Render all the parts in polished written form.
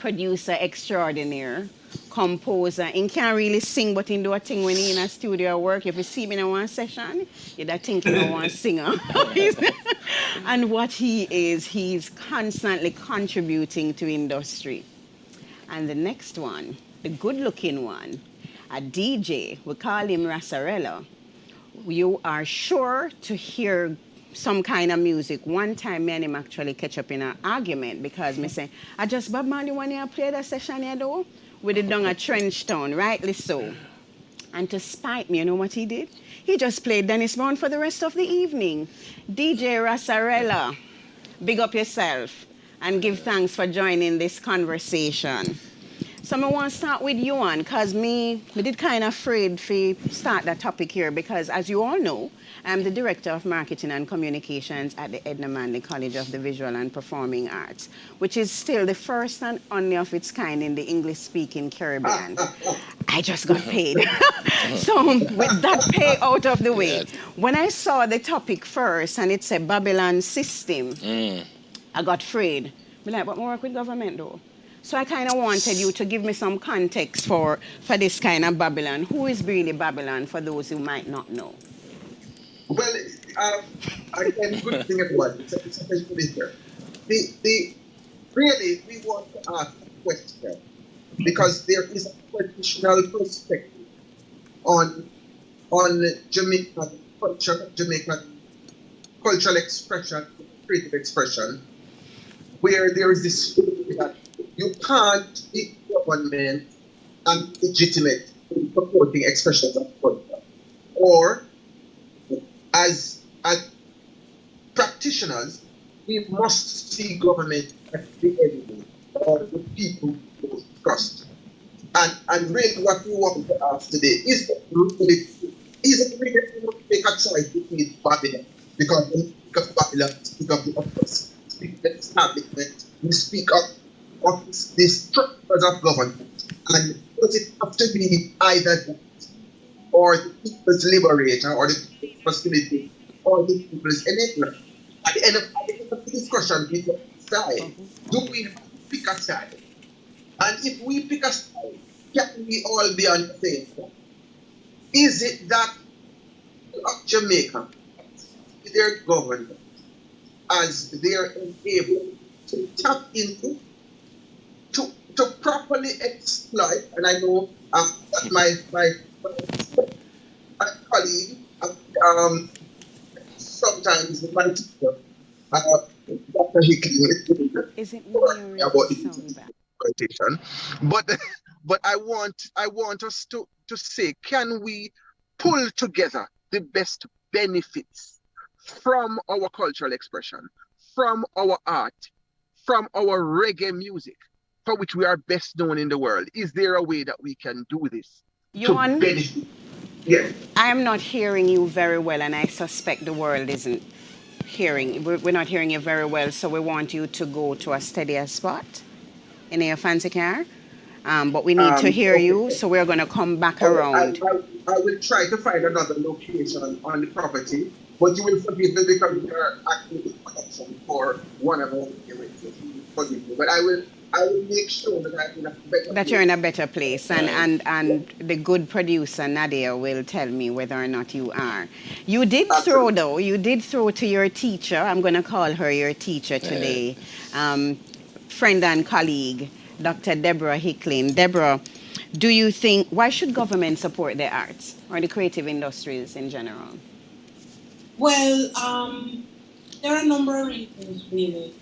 producer extraordinaire, composer. He can't really sing, but he do a thing when he in a studio work. If you see him in one session, you don't think he know one singer. And what he is, he's constantly contributing to industry. And the next one, the good-looking one, a DJ, we call him Rassarella. You are sure to hear some kind of music. One time, me and him actually catch up in an argument because me say, I just Bob Marley when you play that session here though, with it down a trench town, rightly so. And to spite me, you know what he did? He just played Dennis Brown for the rest of the evening. DJ Rassarella, big up yourself and give thanks for joining this conversation. So I want to start with Ewan, because me did kind of afraid to start that topic here because, as you all know, I'm the Director of Marketing and Communications at the Adman College of the Visual and Performing Arts, which is still the first and only of its kind in the English-speaking Caribbean. I just got paid. So with that pay out of the way, when I saw the topic first and it said Babylon system, I got afraid. But like, what more work with government though? So I kind of wanted you to give me some context for this kind of Babylon. Who is really Babylon for those who might not know? Well, again, good thing everyone. It's a pleasure to be here. Really, we want to ask a question because there is a traditional perspective on Jamaican culture, Jamaican cultural expression, creative expression, where there is this feeling that you can't be government and legitimate in supporting expressions of culture. Or as practitioners, we must see government as the enemy or the people who trust. And really what we want to ask today is it really to make a choice between Babylon? Because when we speak of Babylon, we speak of the oppressed, we speak of the establishment, we speak of the structures of government. And does it have to be either that, or the people's liberator, or the people's facility, or the people's enabler? At the end of the discussion, we decide, do we have to pick a side? And if we pick a side, can we all be on the same side? Is it that of Jamaica, their government, as they're able to tap into, to properly exploit, and I know my colleague, sometimes my teacher, Dr. Hickling, Is it me about the but I want us to say, can we pull together the best benefits from our cultural expression, from our art, from our reggae music, for which we are best known in the world? Is there a way that we can do this Ewan, to benefit? Yes. I'm not hearing you very well, and I suspect the world isn't hearing. We're not hearing you very well, so we want you to go to a steadier spot in your fancy car. But we need to hear you, so we're going to come back around. I will try to find another location on the property, but you will forgive me because we are actually in production for one of our images. Forgive me, but I will make sure that I'm in a better place. That you're in a better place, and the good producer Nadia will tell me whether or not you are. You did throw to your teacher. I'm going to call her your teacher today, friend and colleague, Dr. Deborah Hickling. Deborah, do you think, why should government support the arts or the creative industries in general? Well, there are a number of reasons, really.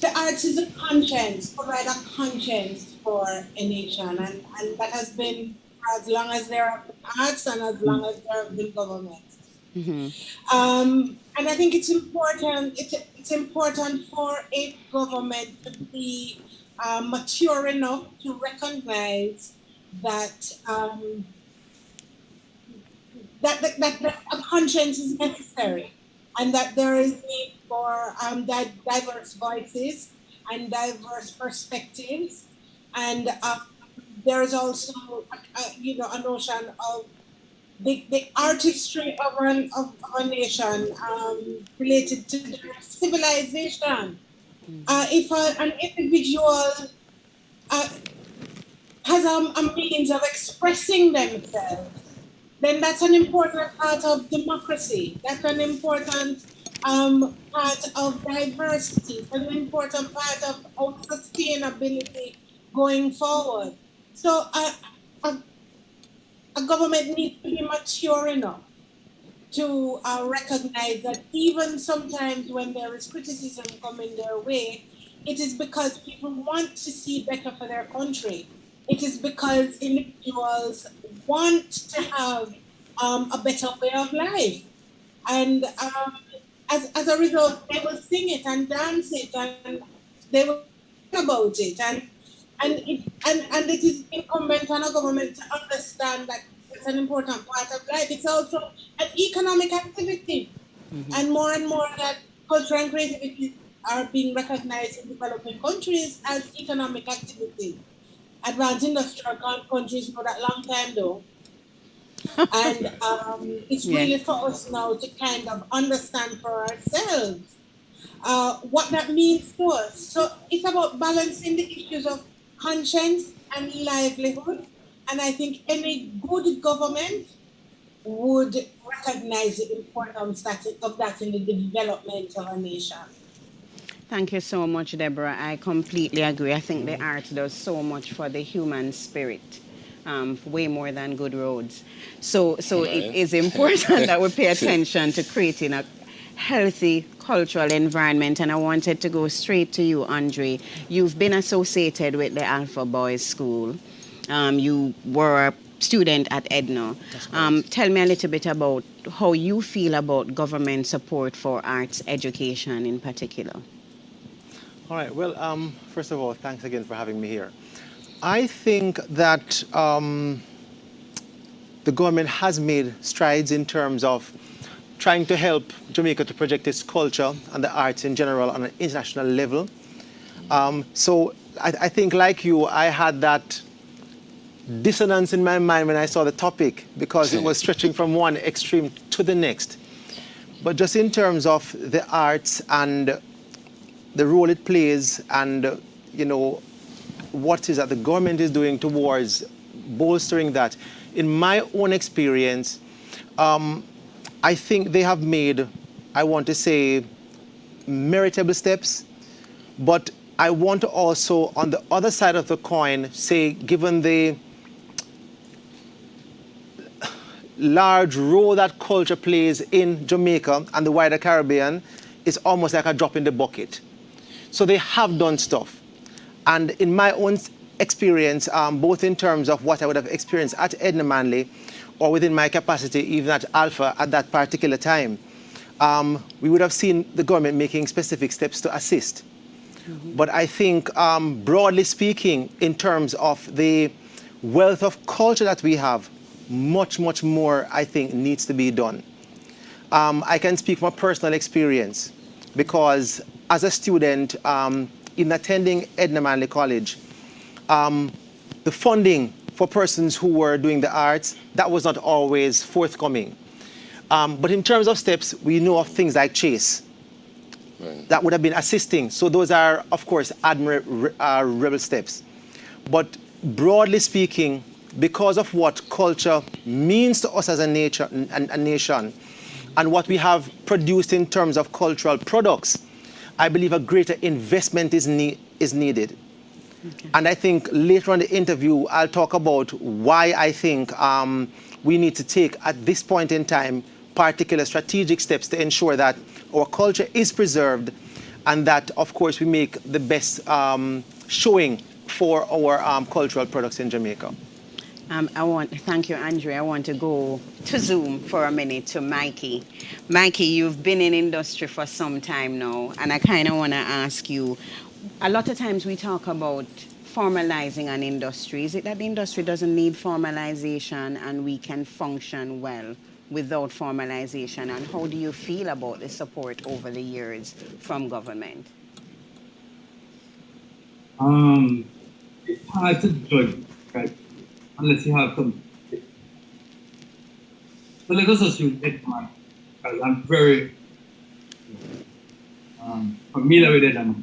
The arts is a conscience, provide a conscience for a nation, and that has been for as long as there have been arts and as long as there have been governments. Mm-hmm. And I think it's important. It's important for a government to be mature enough to recognize that that a conscience is necessary, and that there is need for diverse voices and diverse perspectives, and there is also a notion of the artistry of a nation related to their civilization, If an individual uh, has a means of expressing themselves, then that's an important part of democracy. That's an important part of diversity. It's an important part of our sustainability going forward. So a, a government needs to be mature enough to recognize that even sometimes when there is criticism coming their way, it is because people want to see better for their country. It is because individuals want to have a better way of life. And as a result, they will sing it and dance it and they will talk about it. And it is incumbent on a government to understand that it's an important part of life. It's also an economic activity. And more that culture and creativity are being recognized in developing countries as economic activity. Advanced industrial countries know that long time though. And it's Yeah. really for us now to kind of understand for ourselves what that means to us. So it's about balancing the issues of conscience and livelihood. And I think any good government would recognize the importance of that in the development of a nation. Thank you so much, Deborah. I completely agree. I think the art does so much for the human spirit, way more than good roads. So it Right. is important that we pay attention to creating a healthy cultural environment. And I wanted to go straight to you, Andre. You've been associated with the Alpha Boys School. You were a student at Edna. Tell me a little bit about how you feel about government support for arts education in particular. All right. Well, first of all, thanks again for having me here. I think that the government has made strides in terms of trying to help Jamaica to project its culture and the arts in general on an international level. So I think, like you, I had that dissonance in my mind when I saw the topic because it was stretching from one extreme to the next. But just in terms of the arts and the role it plays and, what is that the government is doing towards bolstering that, in my own experience, I think they have made, I want to say, meritable steps. But I want to also, on the other side of the coin, say, given the large role that culture plays in Jamaica and the wider Caribbean, it's almost like a drop in the bucket. So they have done stuff. And in my own experience, both in terms of what I would have experienced at Edna Manley or within my capacity even at Alpha at that particular time, we would have seen the government making specific steps to assist. But I think, broadly speaking, in terms of the wealth of culture that we have, much, much more, I think, needs to be done. I can speak from personal experience because as a student, in attending Edna Manley College, the funding for persons who were doing the arts, that was not always forthcoming. But in terms of steps, we know of things like Chase. Right. That would have been assisting. So those are, of course, admirable steps. But broadly speaking, because of what culture means to us as a nation, and what we have produced in terms of cultural products, I believe a greater investment is needed. Okay. And I think later on in the interview, I'll talk about why I think we need to take, at this point in time, particular strategic steps to ensure that our culture is preserved and that, of course, we make the best showing for our cultural products in Jamaica. Thank you, Andre. I want to go to Zoom for a minute to Mikey. Mikey, you've been in industry for some time now, and I kind of want to ask you, a lot of times we talk about formalizing an industry. Is it that the industry doesn't need formalization and we can function well without formalization? And how do you feel about the support over the years from government? It's hard to judge, right? Unless you have some. So let us assume Adman, because I'm very familiar with Adman.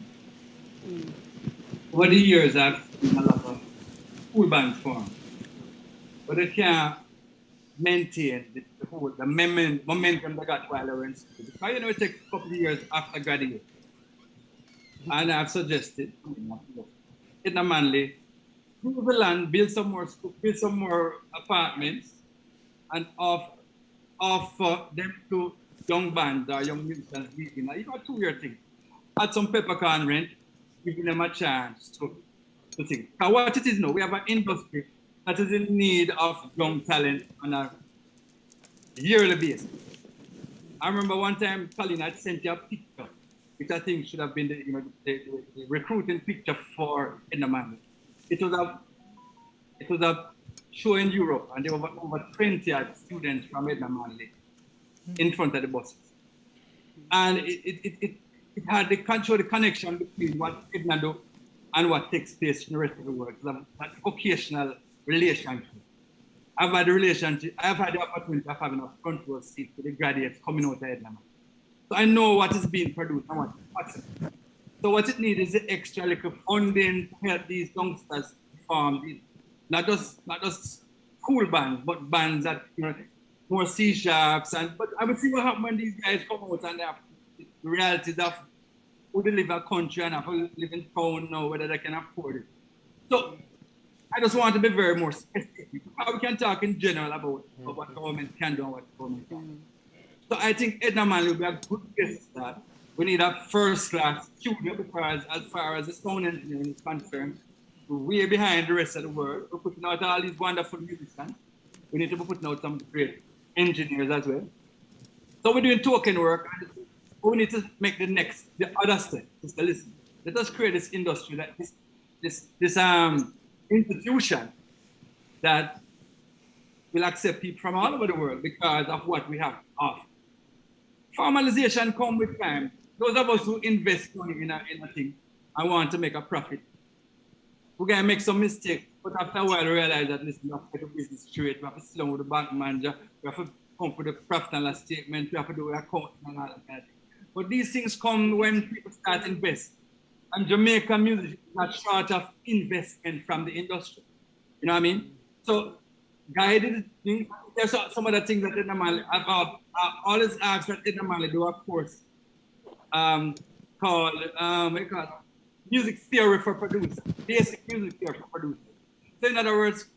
over the years, I've seen a lot of school bands form, but they can't maintain the momentum they got while they were in school. Because, it takes a couple of years after graduation. And I've suggested in the Manly, move the land, build some more schools, build some more apartments, and offer them to young bands or young musicians. A 2-year thing. Add some peppercorn rent, giving them a chance to think. Now, what it is now, we have an industry that is in need of young talent on a yearly basis. I remember one time Coleen had sent you a picture, which I think should have been the recruiting picture for Adman. It was a show in Europe, and there were over 20 students from Adman in front of the buses. And it had the connection between what Edna do and what takes place in the rest of the world. That occasional relationship. I've had the opportunity of having a front row seat for the graduates coming out of Edna. So I know what is being produced and what is possible. So what it needs is the extra little funding to help these youngsters form, not just cool bands, but bands that more C-sharps. But I would see what happens when these guys come out and they have the realities of who they live in a country and how they live in town now, whether they can afford it. So I just want to be very more specific. We can talk in general about what government can do and what government can. So I think Edna Manley will be a good place to start. We need a first-class studio because as far as the sound engineering is concerned, we're way behind the rest of the world. We're putting out all these wonderful musicians. We need to be putting out some great engineers as well. So we're doing token work. And we need to make the other step. Just to listen. Let us create this industry, this institution that will accept people from all over the world because of what we have to offer. Formalization comes with time. Those of us who invest money in a thing and want to make a profit, we're going to make some mistakes, but after a while we realize that, listen, we have to get the business straight, we have to sit down with the bank manager, we have to come up with a profit and loss statement, we have to do an account and all that kind of thing. But these things come when people start invest. And Jamaican music is not short of investment from the industry. You know what I mean? So, guided things, there's some other things that Edna Manley, I've always asked that Edna Manley do a course called music theory for producers, basic music theory for producers. So in other words,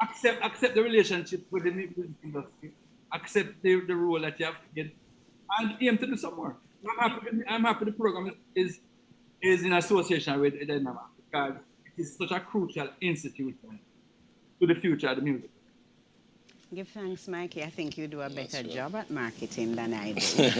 accept the relationship with the music industry, accept the role that you have to get, and aim to do some more. I'm happy the program is in association with Edna because it is such a crucial institution to the future of the music. Give thanks, Mikey. I think you do a better job at marketing than I do.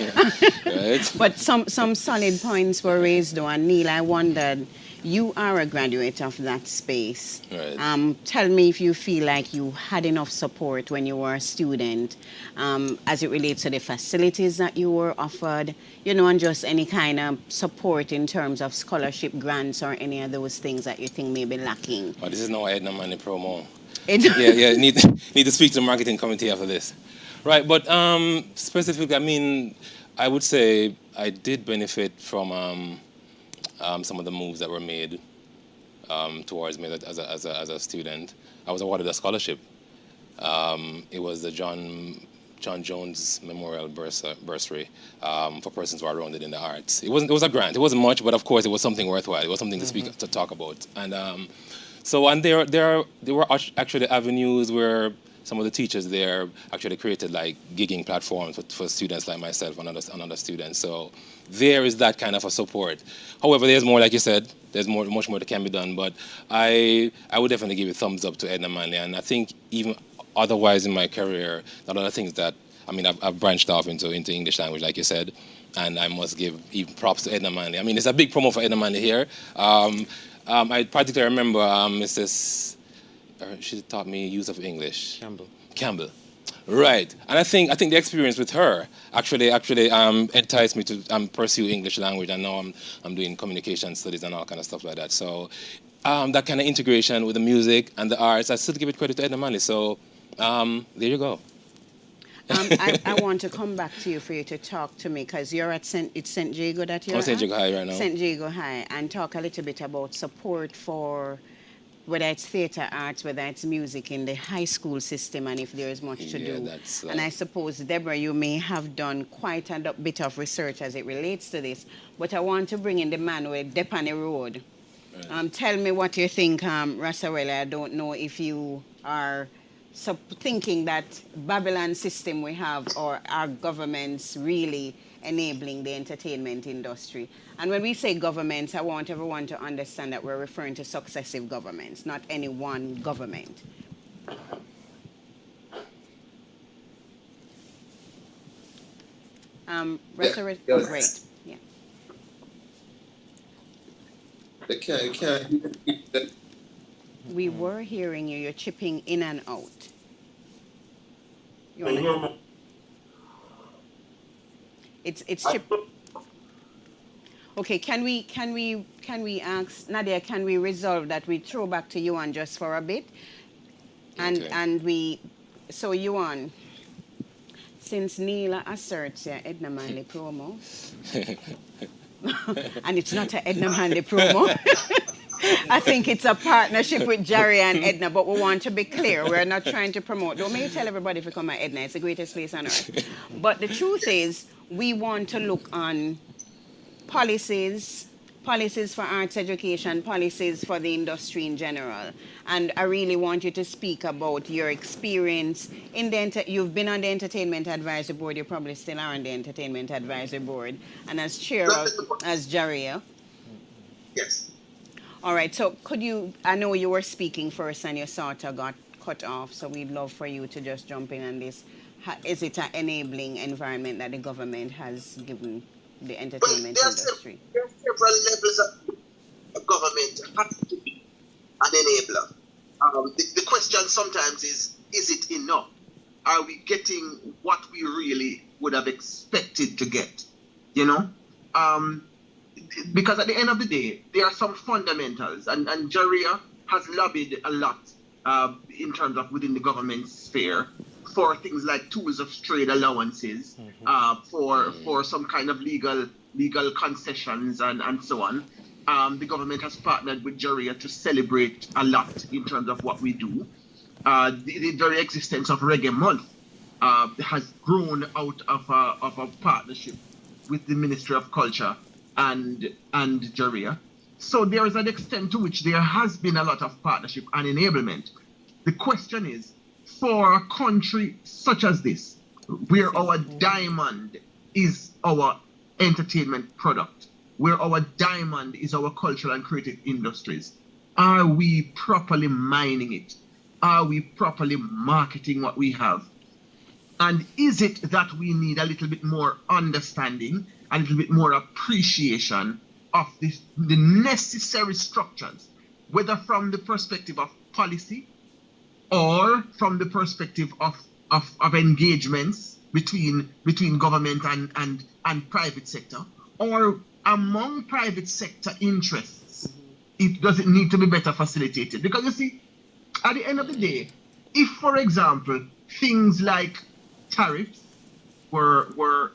Right. But some solid points were raised, though. And Neil, I wondered, you are a graduate of that space. Right. Tell me if you feel like you had enough support when you were a student, as it relates to the facilities that you were offered, and just any kind of support in terms of scholarship grants or any of those things that you think may be lacking. But this is no Edna Manley promo. Yeah, need to speak to the marketing committee after this. Right, but specifically, I would say I did benefit from some of the moves that were made towards me as a student. I was awarded a scholarship. It was the John Jones Memorial Bursary for persons who are rounded in the arts. It was a grant. It wasn't much, but of course it was something worthwhile. It was something to talk about. And there were actually avenues where some of the teachers there actually created like gigging platforms for students like myself and other students. So there is that kind of a support. However, there's more, like you said, there's much more that can be done. But I would definitely give a thumbs up to Edna Manley. And I think even otherwise in my career, a lot of things that, I've branched off into English language, like you said, and I must give even props to Edna Manley. It's a big promo for Edna Manley here. I particularly remember Mrs. She taught me use of English. Campbell. Right. And I think the experience with her actually enticed me to pursue English language, and now I'm doing communication studies and all kind of stuff like that. So that kind of integration with the music and the arts, I still give it credit to Edna Manley. So there you go. I want to come back to you for you to talk to me because you're at St. Jago that you're I'm at? St. Jago High right now. St. Jago High, and talk a little bit about support for whether it's theatre arts, whether it's music in the high school system, and if there is much to do. That's, and I suppose, Deborah, you may have done quite a bit of research as it relates to this, but I want to bring in the man with Dep on the road. Right. Tell me what you think, Rassarella. I don't know if you are thinking that Babylon system we have or our governments really enabling the entertainment industry. And when we say governments, I want everyone to understand that we're referring to successive governments, not any one government. Rassarella, Yes. great. Yeah. We were hearing you. You're chipping in and out. You wanna... It's chip. Okay, can we ask Nadia? Can we resolve that? We throw back to Ewan just for a bit, and so Ewan, since Neela asserts Edna Manley promo, and it's not an Edna Manley promo. I think it's a partnership with JaRIA and Edna, but we want to be clear. We're not trying to promote. Don't make tell everybody if you come at Edna. It's the greatest place on earth. But the truth is, we want to look on policies for arts education, policies for the industry in general. And I really want you to speak about your experience in you've been on the Entertainment Advisory Board. You probably still are on the Entertainment Advisory Board. And as chair as JaRIA. Yes. All right, so I know you were speaking first and you sort of got cut off, so we'd love for you to just jump in on this. Is it an enabling environment that the government has given the entertainment industry? There are several levels of government has to be an enabler. The question sometimes is it enough? Are we getting what we really would have expected to get? You know? Because at the end of the day, there are some fundamentals, and JaRIA has lobbied a lot in terms of within the government sphere for things like tools of trade allowances, for some kind of legal concessions and so on. The government has partnered with JaRIA to celebrate a lot in terms of what we do. The very existence of Reggae Month has grown out of a partnership with the Ministry of Culture and JaRIA. So there is an extent to which there has been a lot of partnership and enablement. The question is, for a country such as this, where our diamond is our entertainment product, where our diamond is our cultural and creative industries, are we properly mining it? Are we properly marketing what we have? And is it that we need a little bit more understanding, a little bit more appreciation of the necessary structures, whether from the perspective of policy or from the perspective of engagements between government and private sector, or among private sector interests? It doesn't need to be better facilitated. Because you see, at the end of the day, if, for example, things like tariffs were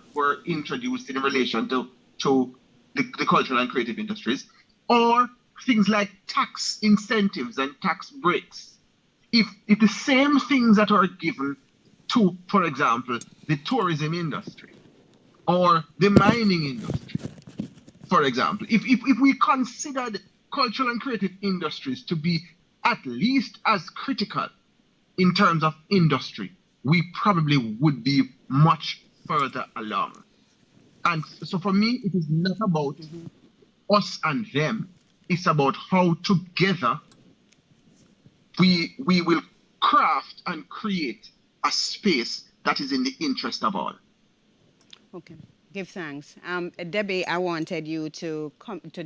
introduced in relation to the cultural and creative industries, or things like tax incentives and tax breaks, if the same things that are given to, for example, the tourism industry or the mining industry, for example, if we considered cultural and creative industries to be at least as critical in terms of industry, we probably would be much further along. And so for me, it is not about us and them. It's about how together we will craft and create a space that is in the interest of all. Okay, give thanks. Debbie, I wanted you to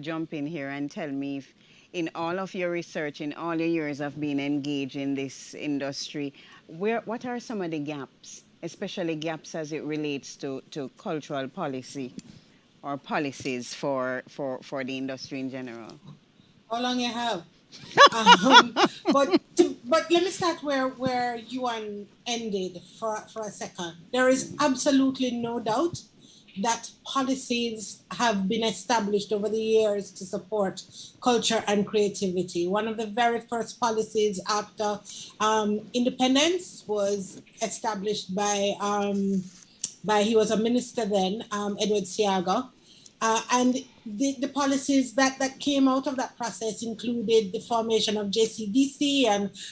jump in here and tell me if, in all of your research, in all your years of being engaged in this industry, what are some of the gaps, especially gaps as it relates to cultural policy or policies for the industry in general? How long you have? But But let me start where Ewan ended for a second. There is absolutely no doubt that policies have been established over the years to support culture and creativity. One of the very first policies after independence was established by he was a minister then, Edward Siaga. And the policies that came out of that process included the formation of JCDC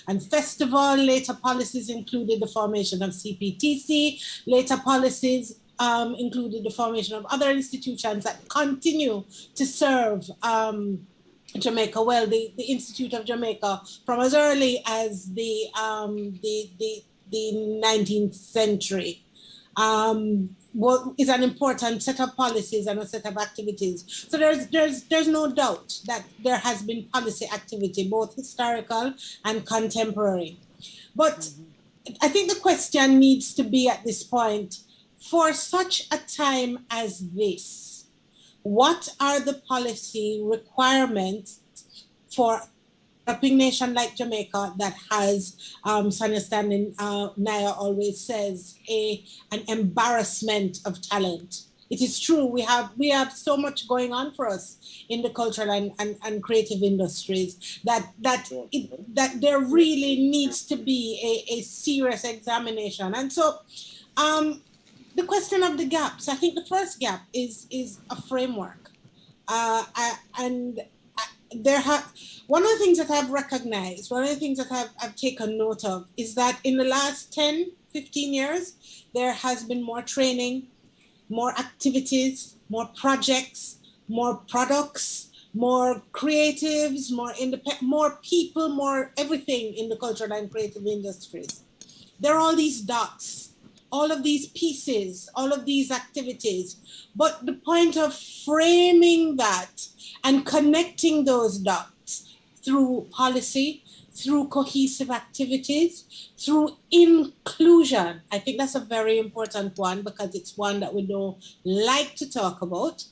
and festival. Later policies included the formation of CPTC. Later policies included the formation of other institutions that continue to serve Jamaica well. The Institute of Jamaica from as early as the 19th century. What is an important set of policies and a set of activities. So there's no doubt that there has been policy activity, both historical and contemporary. But I think the question needs to be at this point, for such a time as this, what are the policy requirements for a big nation like Jamaica that has, Sonia Standing Naya always says, an embarrassment of talent? It is true, we have so much going on for us in the cultural and creative industries that there really needs to be a serious examination. And so the question of the gaps, I think the first gap is a framework. One of the things that I've recognized, one of the things that I've taken note of is that in the last 10, 15 years, there has been more training, more activities, more projects, more products, more creatives, more independent, more people, more everything in the cultural and creative industries. There are all these dots, all of these pieces, all of these activities, but the point of framing that and connecting those dots through policy, through cohesive activities, through inclusion. I think that's a very important one because it's one that we don't like to talk about.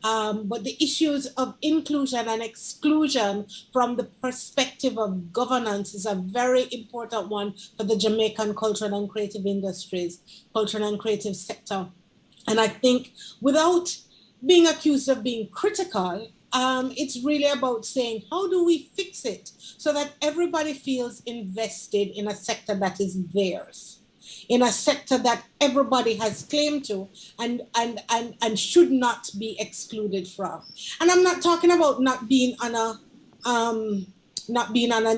But the issues of inclusion and exclusion from the perspective of governance is a very important one for the Jamaican cultural and creative industries, cultural and creative sector. And I think without being accused of being critical, it's really about saying, how do we fix it so that everybody feels invested in a sector that is theirs, in a sector that everybody has claim to and should not be excluded from. And I'm not talking about not being on an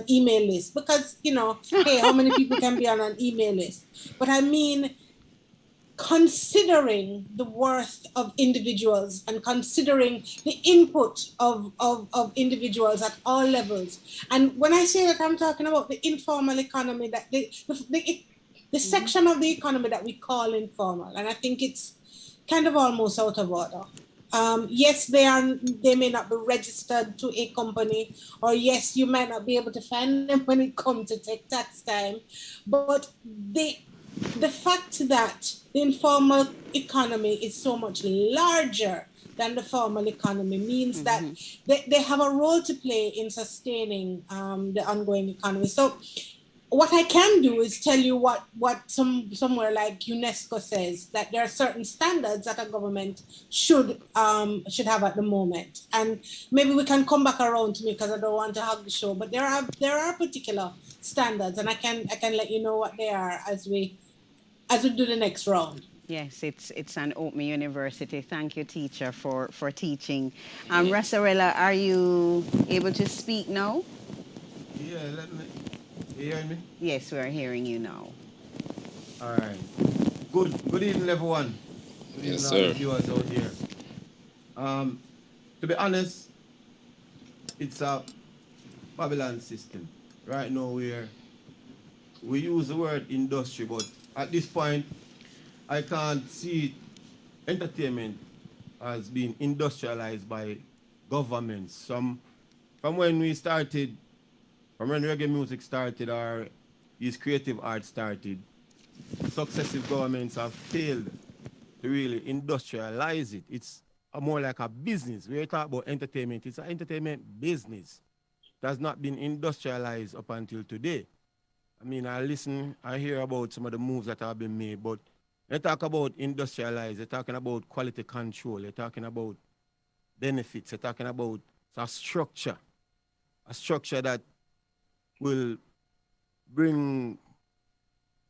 email list because, hey, how many people can be on an email list? But I mean, considering the worth of individuals and considering the input of individuals at all levels. And when I say that, I'm talking about the informal economy, that the section of the economy that we call informal. And I think it's kind of almost out of order. Yes, they may not be registered to a company, or yes, you might not be able to find them when it comes to take tax time, but the fact that the informal economy is so much larger than the formal economy means that they have a role to play in sustaining the ongoing economy. So what I can do is tell you what somewhere like UNESCO says, that there are certain standards that a government should have at the moment. And maybe we can come back around to me because I don't want to hug the show, but there are particular standards, and I can let you know what they are as we do the next round. Yes, it's an open university. Thank you, teacher, for teaching. Rassarella, are you able to speak now? Yeah, you hear me? Yes, we are hearing you now. All right. Good evening, everyone. Good yes, evening, sir. Viewers out here. To be honest, it's a Babylon system. Right now, we use the word industry, but at this point, I can't see entertainment as being industrialized by governments. From when we started, from when reggae music started or these creative art started, successive governments have failed to really industrialize it. It's more like a business. When you talk about entertainment, it's an entertainment business. It has not been industrialized up until today. I mean, I hear about some of the moves that have been made, but they talk about industrialize, they're talking about quality control, they're talking about benefits, they're talking about a structure that will bring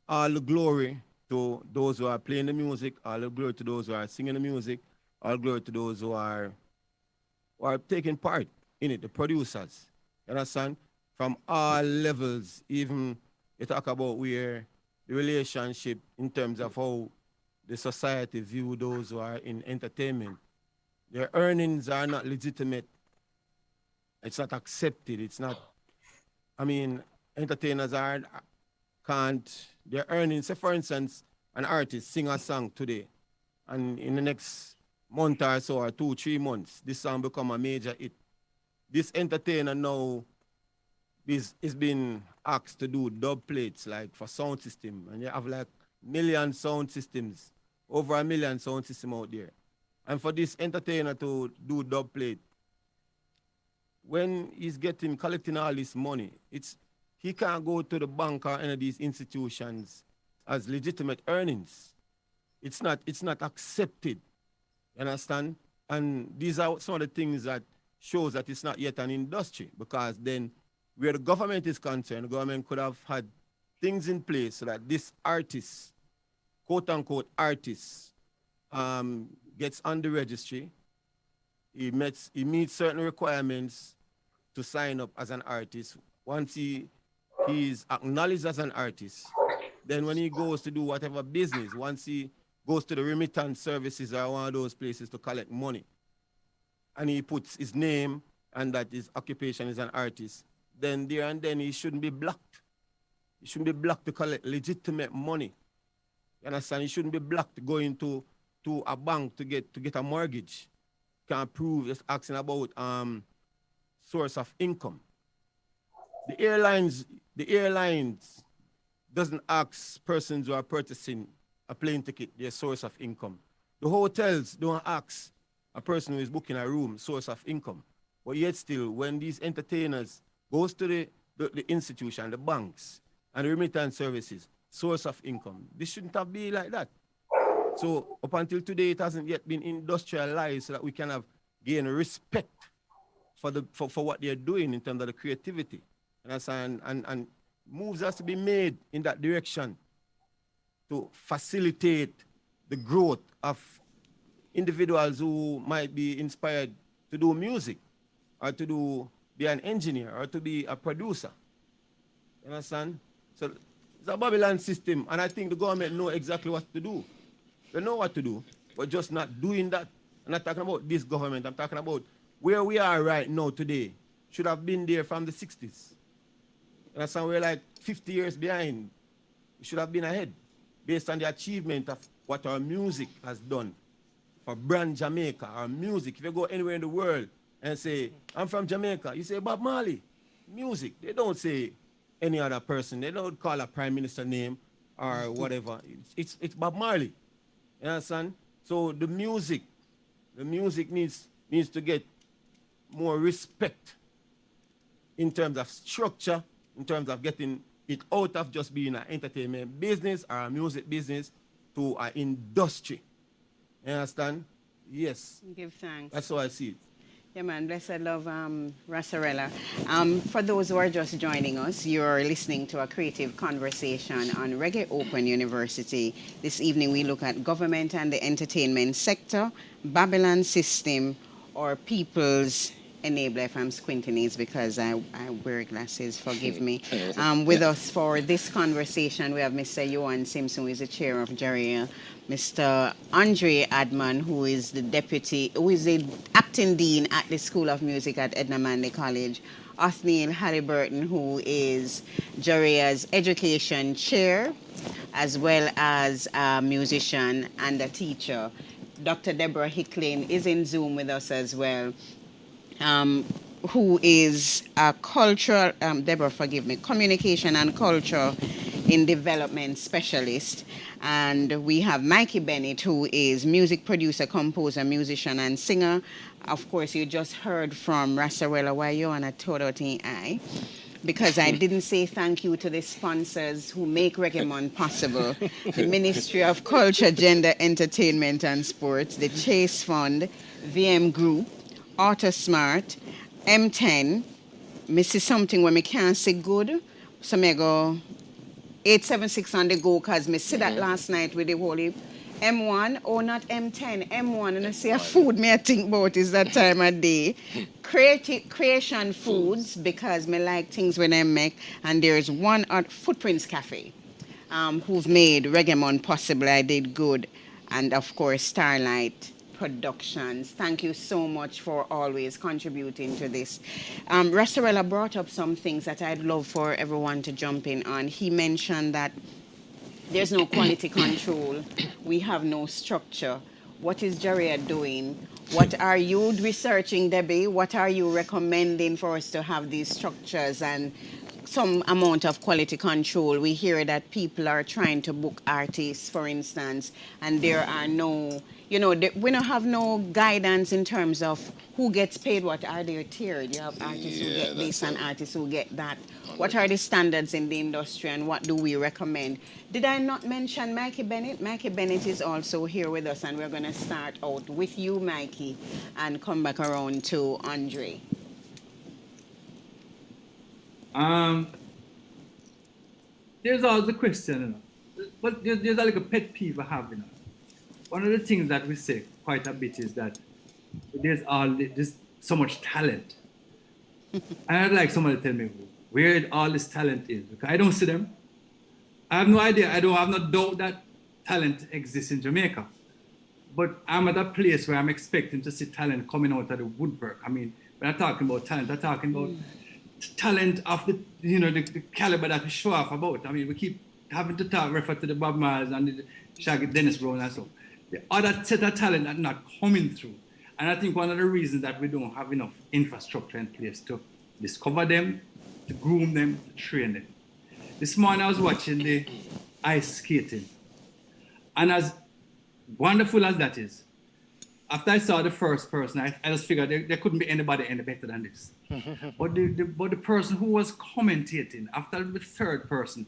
all the glory to those who are playing the music, all the glory to those who are singing the music, all glory to those who are taking part in it, the producers. You understand? From all levels, even you talk about where the relationship in terms of how the society view those who are in entertainment. Their earnings are not legitimate. It's not accepted. It's not, I mean, entertainers can't, their earnings, say for instance, an artist sing a song today, and in the next month or so, or 2-3 months, this song become a major hit. This entertainer now is been asked to do dub plates, like for sound system, and you have like million sound systems, over 1 million sound system out there. And for this entertainer to do dub plate, when he's collecting all this money, he can't go to the bank or any of these institutions as legitimate earnings. It's not accepted. You understand? And these are some of the things that shows that it's not yet an industry, because then where the government is concerned, the government could have had things in place so that this artist, quote unquote artist, gets on the registry. He meets certain requirements to sign up as an artist. Once he's acknowledged as an artist, then when he goes to do whatever business, once he goes to the remittance services or one of those places to collect money, and he puts his name and that his occupation is an artist, then there and then he shouldn't be blocked. He shouldn't be blocked to collect legitimate money. You understand? He shouldn't be blocked going to a bank to get a mortgage. Can't prove, just asking about source of income. The airlines doesn't ask persons who are purchasing a plane ticket their source of income. The hotels don't ask a person who is booking a room source of income. But yet still, when these entertainers goes to the institution, the banks, and the remittance services, source of income, this shouldn't have been like that. So up until today, it hasn't yet been industrialized so that we can have gain respect for what they're doing in terms of the creativity. And moves has to be made in that direction to facilitate the growth of individuals who might be inspired to do music or to be an engineer or to be a producer. You understand? So it's a Babylon system, and I think the government know exactly what to do. They know what to do, but just not doing that. I'm not talking about this government. I'm talking about where we are right now today. Should have been there from the 60s. You understand? We're like 50 years behind. We should have been ahead based on the achievement of what our music has done for brand Jamaica. Our music, if you go anywhere in the world and say, I'm from Jamaica, you say Bob Marley. Music. They don't say any other person. They don't call a prime minister name or whatever. It's Bob Marley. You understand? So the music needs to get more respect in terms of structure, in terms of getting it out of just being an entertainment business or a music business to an industry. You understand? Yes. Give thanks. That's how I see it. Yeah, man. Blessed love, Rassarella. For those who are just joining us, you're listening to a creative conversation on Reggae Open University. This evening, we look at government and the entertainment sector, Babylon system, or people's enabler. If I'm squinting, it's because I wear glasses. Forgive me. With us for this conversation, we have Mr. Ewan Simpson, who is the chair of JaRIA, Mr. Andre Adman, who is the acting dean at the School of Music at Edna College, Othneil Halliburton, who is JaRIA's education chair, as well as a musician and a teacher. Dr. Deborah Hickling is in Zoom with us as well, who is a cultural, Deborah, forgive me, communication and culture in development specialist. And we have Mikey Bennett, who is music producer, composer, musician, and singer. Of course, you just heard from Rassarella, why you on a total thing eye. because I didn't say thank you to the sponsors who make Reggae Month possible. The Ministry of Culture, Gender, Entertainment and Sports, the Chase Fund, VM Group, AutoSmart, M10, Mrs. Something when me can't say good, so me go 876 on the go, because me see that last night with the whole heap. M1, or not M10, M1, and I say a food me I think about is that time of day. Creation Foods, because me like things when I make, and there's one at Footprints Cafe, who've made Reggae Month possible. I did good. And of course, Starlight Productions. Thank you so much for always contributing to this. Rassarella brought up some things that I'd love for everyone to jump in on. He mentioned that there's no quality control. We have no structure. What is JaRIA doing? What are you researching, Debbie? What are you recommending for us to have these structures and some amount of quality control? We hear that people are trying to book artists, for instance, and there are no, we don't have no guidance in terms of who gets paid, what are they tiered. You have artists who get this and artists who get that. What are the standards in the industry and what do we recommend? Did I not mention Mikey Bennett? Mikey Bennett is also here with us, and we're going to start out with you, Mikey, and come back around to Andre. There's always a question, but there's a little pet peeve I have, One of the things that we say quite a bit is that there's so much talent. And I'd like somebody to tell me where all this talent is, because I don't see them. I have no idea. I have no doubt that talent exists in Jamaica. But I'm at a place where I'm expecting to see talent coming out of the woodwork. I mean, when I'm talking about talent, I'm talking about talent of the caliber that we show off about. I mean, we keep having to refer to the Bob Myers and the Shaggy Dennis Brown and so. The other set of talent that not coming through. And I think one of the reasons that we don't have enough infrastructure in place to discover them, to groom them, to train them. This morning I was watching the ice skating. And as wonderful as that is, after I saw the first person, I just figured there couldn't be anybody any better than this. But the person who was commentating, after the third person,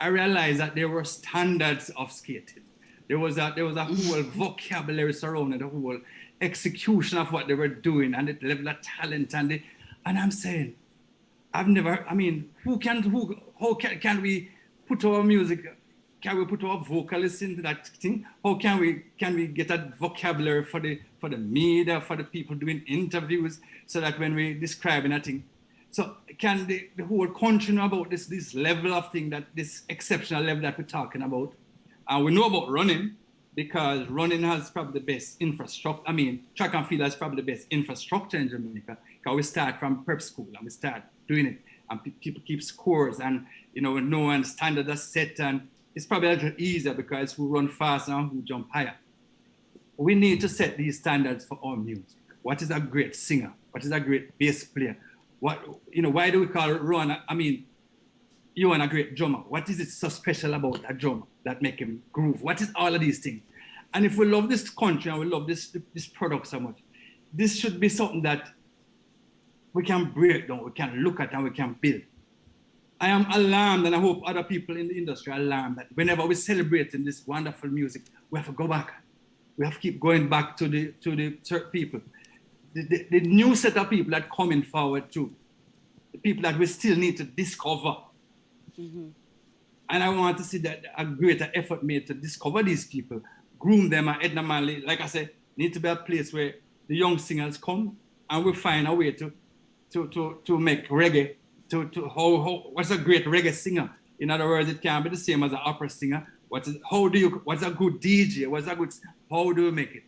I realized that there were standards of skating. There was a whole vocabulary surrounding the whole execution of what they were doing and the level of talent and I'm saying, how can we put our music? Can we put our vocalists into that thing? How can we get that vocabulary for the media, for the people doing interviews, so that when we describe a thing, so can the whole country know about this level of thing, that this exceptional level that we're talking about? And we know about running, because running has probably the best infrastructure. I mean, track and field has probably the best infrastructure in Jamaica, because we start from prep school and we start doing it, and people keep scores, and we know and standards are set, and it's probably a little easier because we run fast and we jump higher. We need to set these standards for our music. What is a great singer? What is a great bass player? Why do we call Ron? I mean, Ewan a great drummer. What is it so special about a drummer that make him groove? What is all of these things? And if we love this country and we love this product so much, this should be something that we can break down, we can look at, and we can build. I am alarmed, and I hope other people in the industry are alarmed, that whenever we're celebrating this wonderful music, we have to go back. We have to keep going back to the certain people. The new set of people that coming forward too, the people that we still need to discover. Mm-hmm. And I want to see that a greater effort made to discover these people, groom them, and Adman, like I said, need to be a place where the young singers come and we find a way to make reggae, what's a great reggae singer? In other words, it can't be the same as an opera singer. What's a good DJ? How do we make it?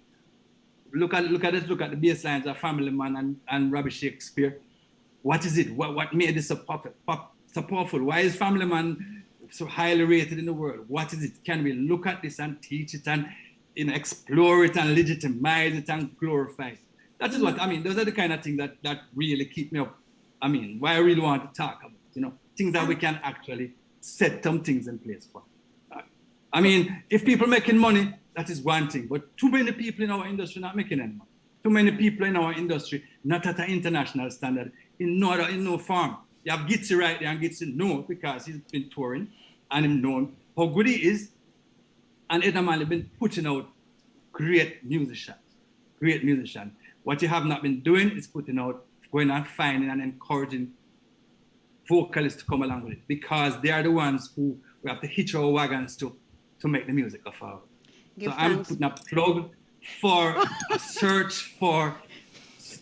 Look at the bass lines of Family Man and Robbie Shakespeare. What is it? What made this so powerful? Why is Family Man so highly rated in the world? What is it? Can we look at this and teach it and explore it and legitimize it and glorify it? That is what I mean. Those are the kind of things that really keep me up. I mean, why I really want to talk about, things that we can actually set some things in place for. I mean, if people making money, that is one thing, but too many people in our industry not making any money. Too many people in our industry not at an international standard, in no form. You have Gitsy right there, and Gitsy know because he's been touring and him known how good he is. And Adman has been putting out great musicians. What you have not been doing is putting out, going and finding and encouraging vocalists to come along with it, because they are the ones who we have to hitch our wagons to make the music of our. So I'm putting a plug for a search for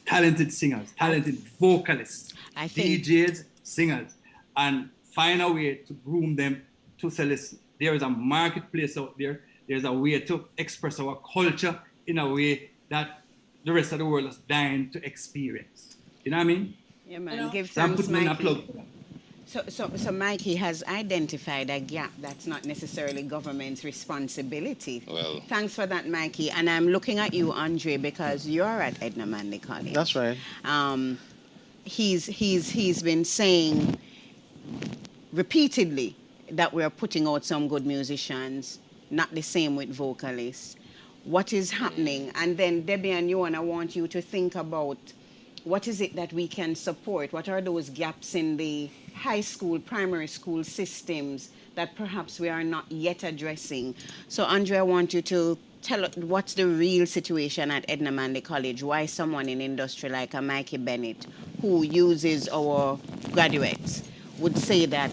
talented singers, talented vocalists, DJs, singers, and find a way to groom them to say, listen, there is a marketplace out there. There's a way to express our culture in a way that the rest of the world is dying to experience. You know what I mean? Yeah, man. Give so I'm thanks, putting in a Mikey. plug for that. So Mikey has identified a gap that's not necessarily government's responsibility. Well, thanks for that, Mikey. And I'm looking at you, Andre, because you're at Edna Manley College. That's right. He's been saying repeatedly that we're putting out some good musicians, not the same with vocalists. What is happening? And then Debbie and Ewan, I want you to think about what is it that we can support? What are those gaps in the high school, primary school systems that perhaps we are not yet addressing? So, Andre, I want you to tell us what's the real situation at Edna Manley College. Why someone in industry like a Mikey Bennett, who uses our graduates, would say that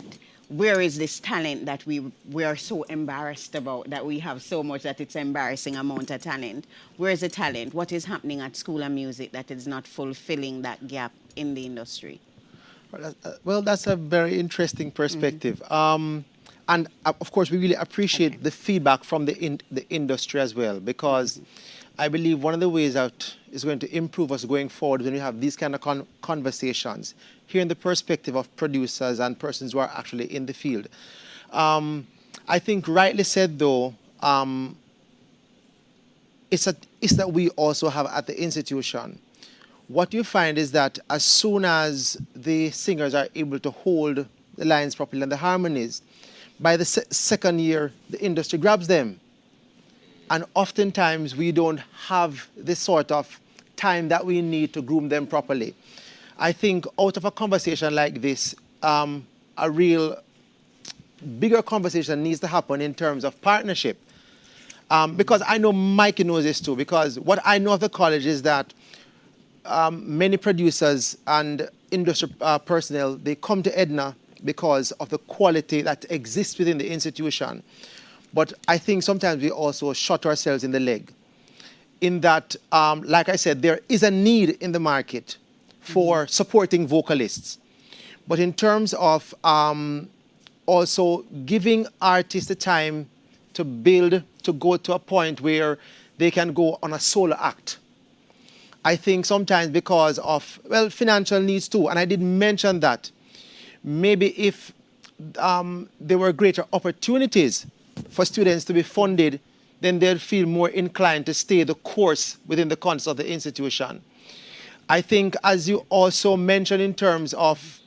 where is this talent that we are so embarrassed about, that we have so much that it's embarrassing amount of talent? Where is the talent? What is happening at School of Music that is not fulfilling that gap in the industry? Well, that's a very interesting perspective. And of course, we really appreciate the feedback from the industry as well, because I believe one of the ways that is going to improve us going forward when we have these kind of conversations, hearing the perspective of producers and persons who are actually in the field. I think rightly said, though, it's that we also have at the institution. What you find is that as soon as the singers are able to hold the lines properly and the harmonies, by the second year, the industry grabs them. And oftentimes, we don't have the sort of time that we need to groom them properly. I think out of a conversation like this, a real bigger conversation needs to happen in terms of partnership. Because I know Mikey knows this too, because what I know of the college is that many producers and industry personnel, they come to Edna because of the quality that exists within the institution. But I think sometimes we also shot ourselves in the leg. In that, like I said, there is a need in the market for supporting vocalists. But in terms of also giving artists the time to build, to go to a point where they can go on a solo act. I think sometimes because of, well, financial needs too, and I did mention that, maybe if there were greater opportunities for students to be funded, then they'd feel more inclined to stay the course within the context of the institution. I think, as you also mentioned in terms of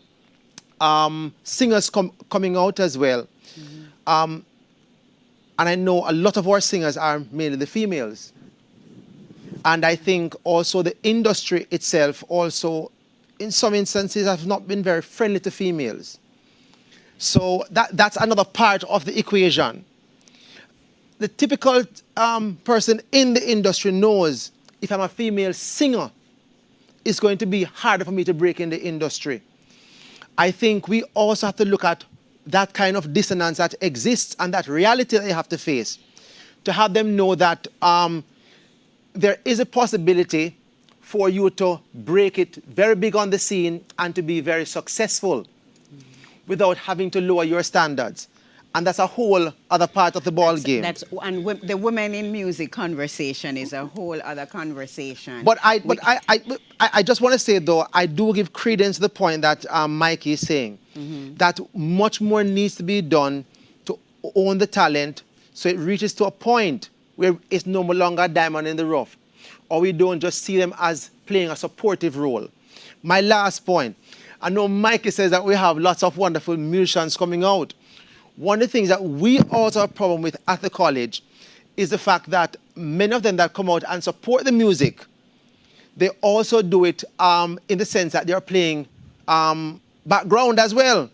singers coming out as well, and I know a lot of our singers are mainly the females. And I think also the industry itself also, in some instances, has not been very friendly to females. So that's another part of the equation. The typical person in the industry knows if I'm a female singer, it's going to be harder for me to break in the industry. I think we also have to look at that kind of dissonance that exists and that reality that they have to face, to have them know that there is a possibility for you to break it very big on the scene and to be very successful without having to lower your standards. And that's a whole other part of the ball game. And the women in music conversation is a whole other conversation. But I just want to say, though, I do give credence to the point that Mikey is saying, that much more needs to be done to own the talent so it reaches to a point where it's no longer a diamond in the rough, or we don't just see them as playing a supportive role. My last point, I know Mikey says that we have lots of wonderful musicians coming out. One of the things that we also have a problem with at the college is the fact that many of them that come out and support the music, they also do it in the sense that they're playing background as well.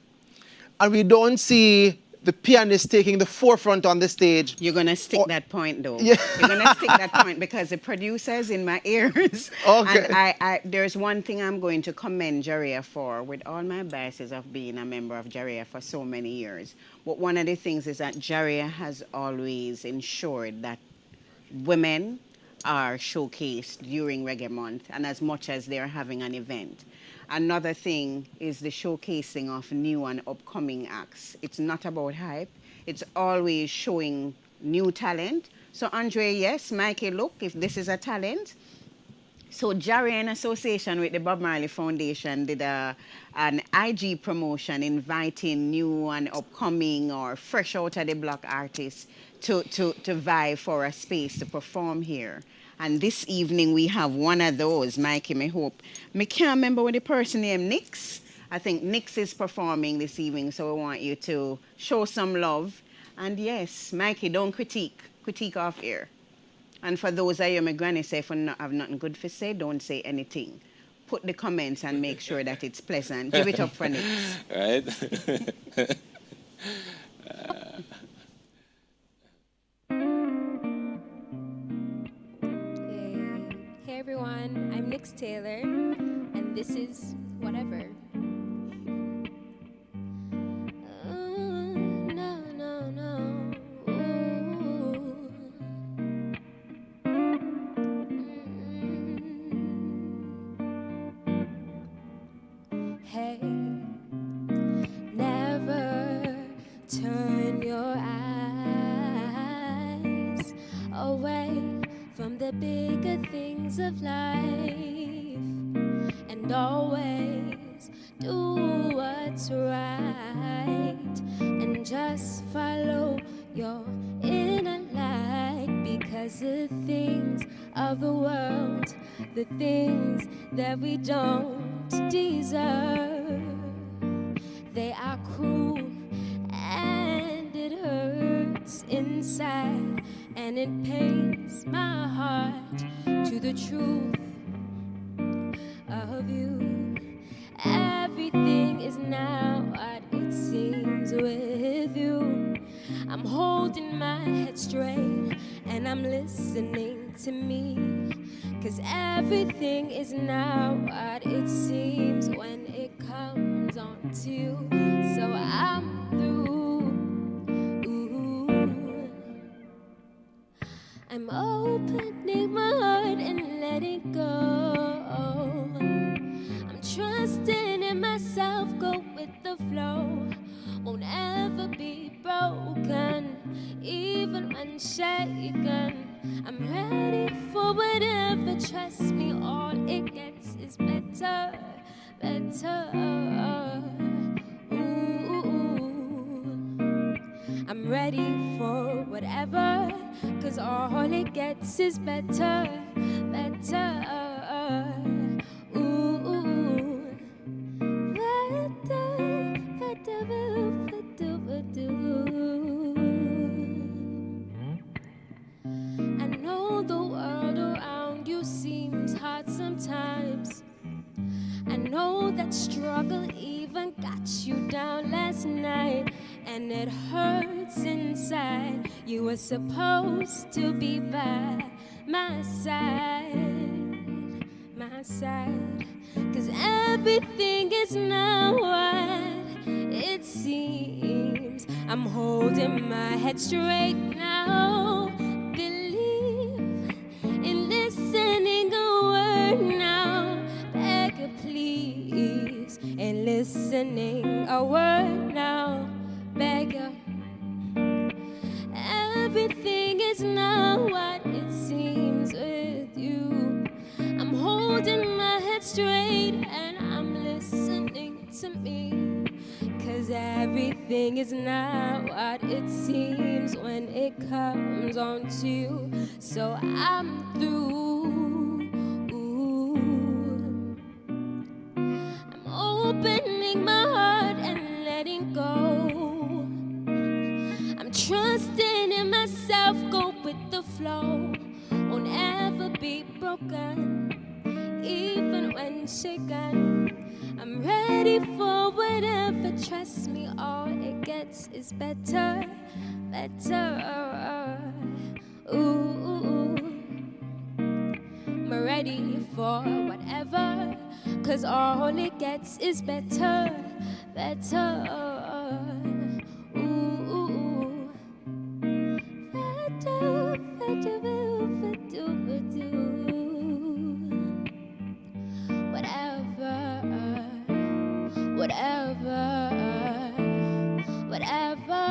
And we don't see the pianist taking the forefront on the stage. You're going to stick that point, though. Yeah. You're going to stick that point because the producer's in my ears. Okay. And there's one thing I'm going to commend JaRIA for, with all my biases of being a member of JaRIA for so many years. But one of the things is that JaRIA has always ensured that women are showcased during Reggae Month and as much as they're having an event. Another thing is the showcasing of new and upcoming acts. It's not about hype. It's always showing new talent. So Andre, yes, Mikey, look, if this is a talent. So JaRIA in association with the Bob Marley Foundation did an IG promotion inviting new and upcoming or fresh out of the block artists to vie for a space to perform here. And this evening we have one of those, Mikey, me hope. Me can't remember what the person named Nix. I think Nix is performing this evening, so we want you to show some love. And yes, Mikey, don't critique. Critique off air. And for those of you, my granny say, if you have nothing good to say, don't say anything. Put the comments and make sure that it's pleasant. Give it up for Nix. Right? Hey everyone, I'm Nix Taylor, and this is Whatever. No, no, no. Hey, never turn your eyes away from the bigger things of life, and always do what's right, and just follow your inner light, because the things of the world, the things that we don't deserve, they are cruel and it hurts inside, and it pains my heart to the truth of you. Everything is now what it seems with you. I'm holding my head straight and I'm listening to me, 'cause everything is now what it seems when it comes on to you. So I'm through. I'm opening my heart and letting go. I'm trusting in myself, go with the flow. Won't ever be broken, even when shaken. I'm ready for whatever, trust me, all it gets is better, better. I'm ready for whatever, 'cause all it gets is better, better. I know the world around you seems hard sometimes. I know that struggle even got you down last night, and it hurts inside. You were supposed to be by my side, my side. 'Cause everything is now what it seems. I'm holding my head straight now. Believe in listening a word now. Beg you please, in listening a word now. Beg you. Everything is now what it seems with you. I'm holding my head straight and I'm listening to me, 'cause everything is not what it seems when it comes on to you. So I'm through. I'm opening my heart and letting go. I'm trusting in myself, go with the flow. Won't ever be broken, even when shaken. I'm ready for whatever. Trust me, all it gets is better, better. Ooh, I'm ready for whatever, 'cause all it gets is better, better. Ooh, better, better, better, better. Whatever, whatever, whatever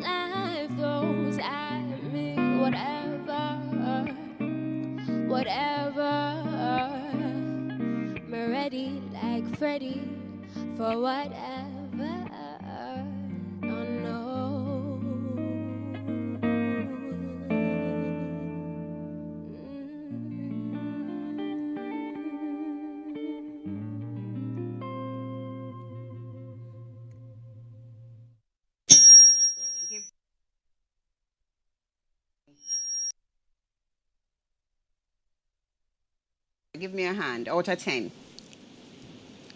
life throws at me, whatever, whatever. I'm ready like Freddy for whatever. Oh no. Give me a hand. Out of 10.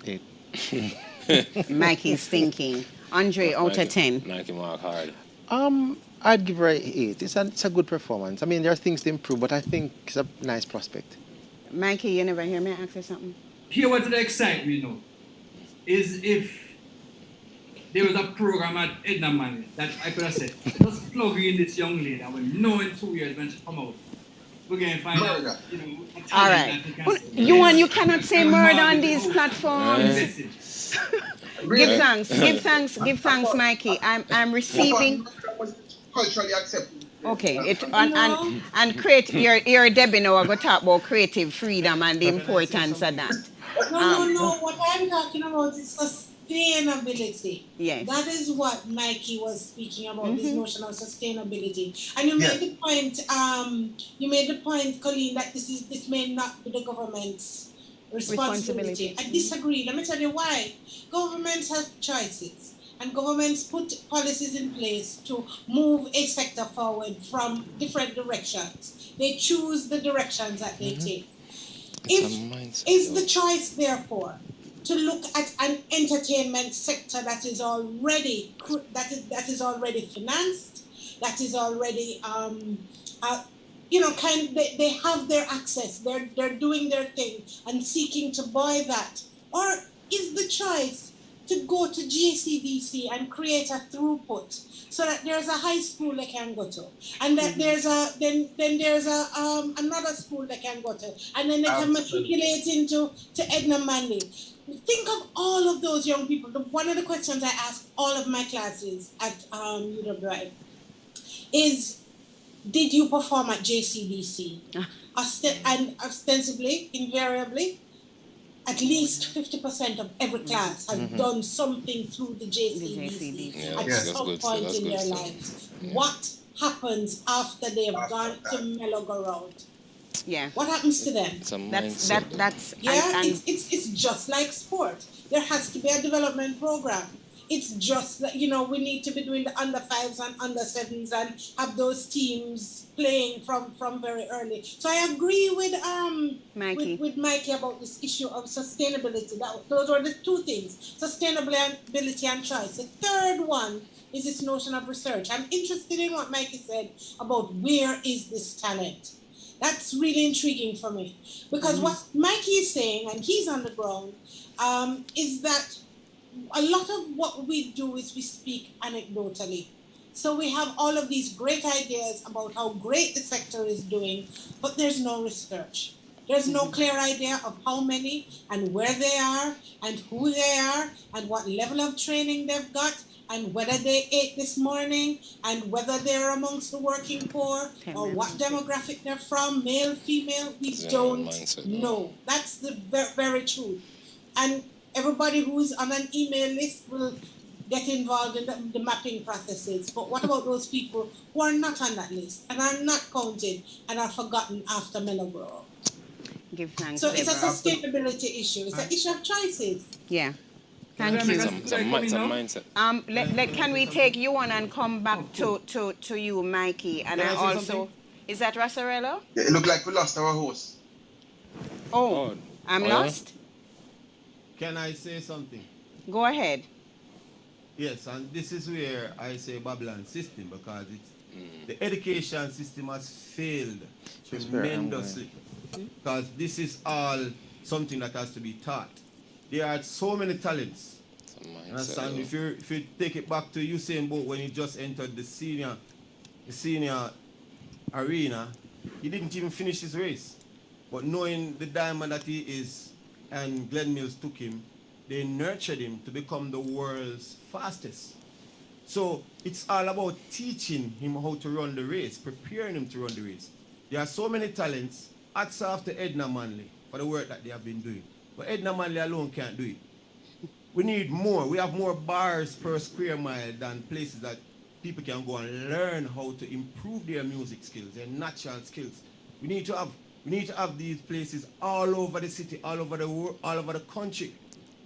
8. Mikey's thinking. Andre, out of 10. Mikey mark hard. I'd give her an 8. It's a good performance. I mean, there are things to improve, but I think it's a nice prospect. Mikey, you never hear me ask you something? Here what excites me now is if there was a program at Adman that I could have said, just plug in this young lady and we'll know in 2 years when she come out. We're going to find out, you know, a talent All right. that we can Well, say. Ewan, you cannot say murder on these platforms. Give thanks, Mikey. I'm receiving. Culturally accepted. Okay, and create your Debbie now. I'm going to talk about creative freedom and the importance of that. No. What I'm talking about is sustainability. Yes. That is what Mikey was speaking about, this notion of sustainability. And you made the point, Coleen, that this may not be the government's responsibility. I disagree. Let me tell you why. Governments have choices, and governments put policies in place to move a sector forward from different directions. They choose the directions that they take. Is the choice, therefore, to look at an entertainment sector that is already financed, that is already they have their access, they're doing their thing and seeking to buy that, or is the choice to go to JCDC and create a throughput so that there's a high school they can go to, and that there's another school they can go to, and then they can matriculate into Edna. Think of all of those young people. One of the questions I ask all of my classes at UW is, did you perform at JCDC? And ostensibly, invariably, at least 50% of every class has done something through the JCDC at some point in their lives. Yeah. What happens after they have gone to Mellow Road? Yeah. What happens to them? That's it's just like sport. There has to be a development program. It's just that, we need to be doing the under 5s and under 7s and have those teams playing from very early. So I agree with Mikey about this issue of sustainability. Those are the two things: sustainability and choice. The third one is this notion of research. I'm interested in what Mikey said about where is this talent. That's really intriguing for me, because what Mikey is saying, and he's on the ground, is that a lot of what we do is we speak anecdotally. So we have all of these great ideas about how great the sector is doing, but there's no research. There's no clear idea of how many and where they are and who they are and what level of training they've got and whether they ate this morning and whether they're amongst the working poor or what demographic they're from, male, female, we don't know. That's the very truth. And everybody who's on an email list will get involved in the mapping processes. But what about those people who are not on that list and are not counted and are forgotten after Mellowborough? Give thanks. So it's a sustainability issue. It's an issue of choices. Yeah. Thank you. It's a mindset. Can we take you on and come back to you, Mikey? And I also, is that Rassarella? Yeah, it looked like we lost our host. Oh, I'm lost? Can I say something? Go ahead. Yes, and this is where I say Babylon system, because it's the education system has failed tremendously. Because this is all something that has to be taught. There are so many talents. Understand? If you take it back to Usain Bolt when he just entered the senior arena, he didn't even finish his race. But knowing the diamond that he is, and Glenn Mills took him, they nurtured him to become the world's fastest. So it's all about teaching him how to run the race, preparing him to run the race. There are so many talents. Hats off to Edna Manley for the work that they have been doing. But Edna Manley alone can't do it. We need more. We have more bars per square mile than places that people can go and learn how to improve their music skills, their natural skills. We need to have these places all over the city, all over the world, all over the country.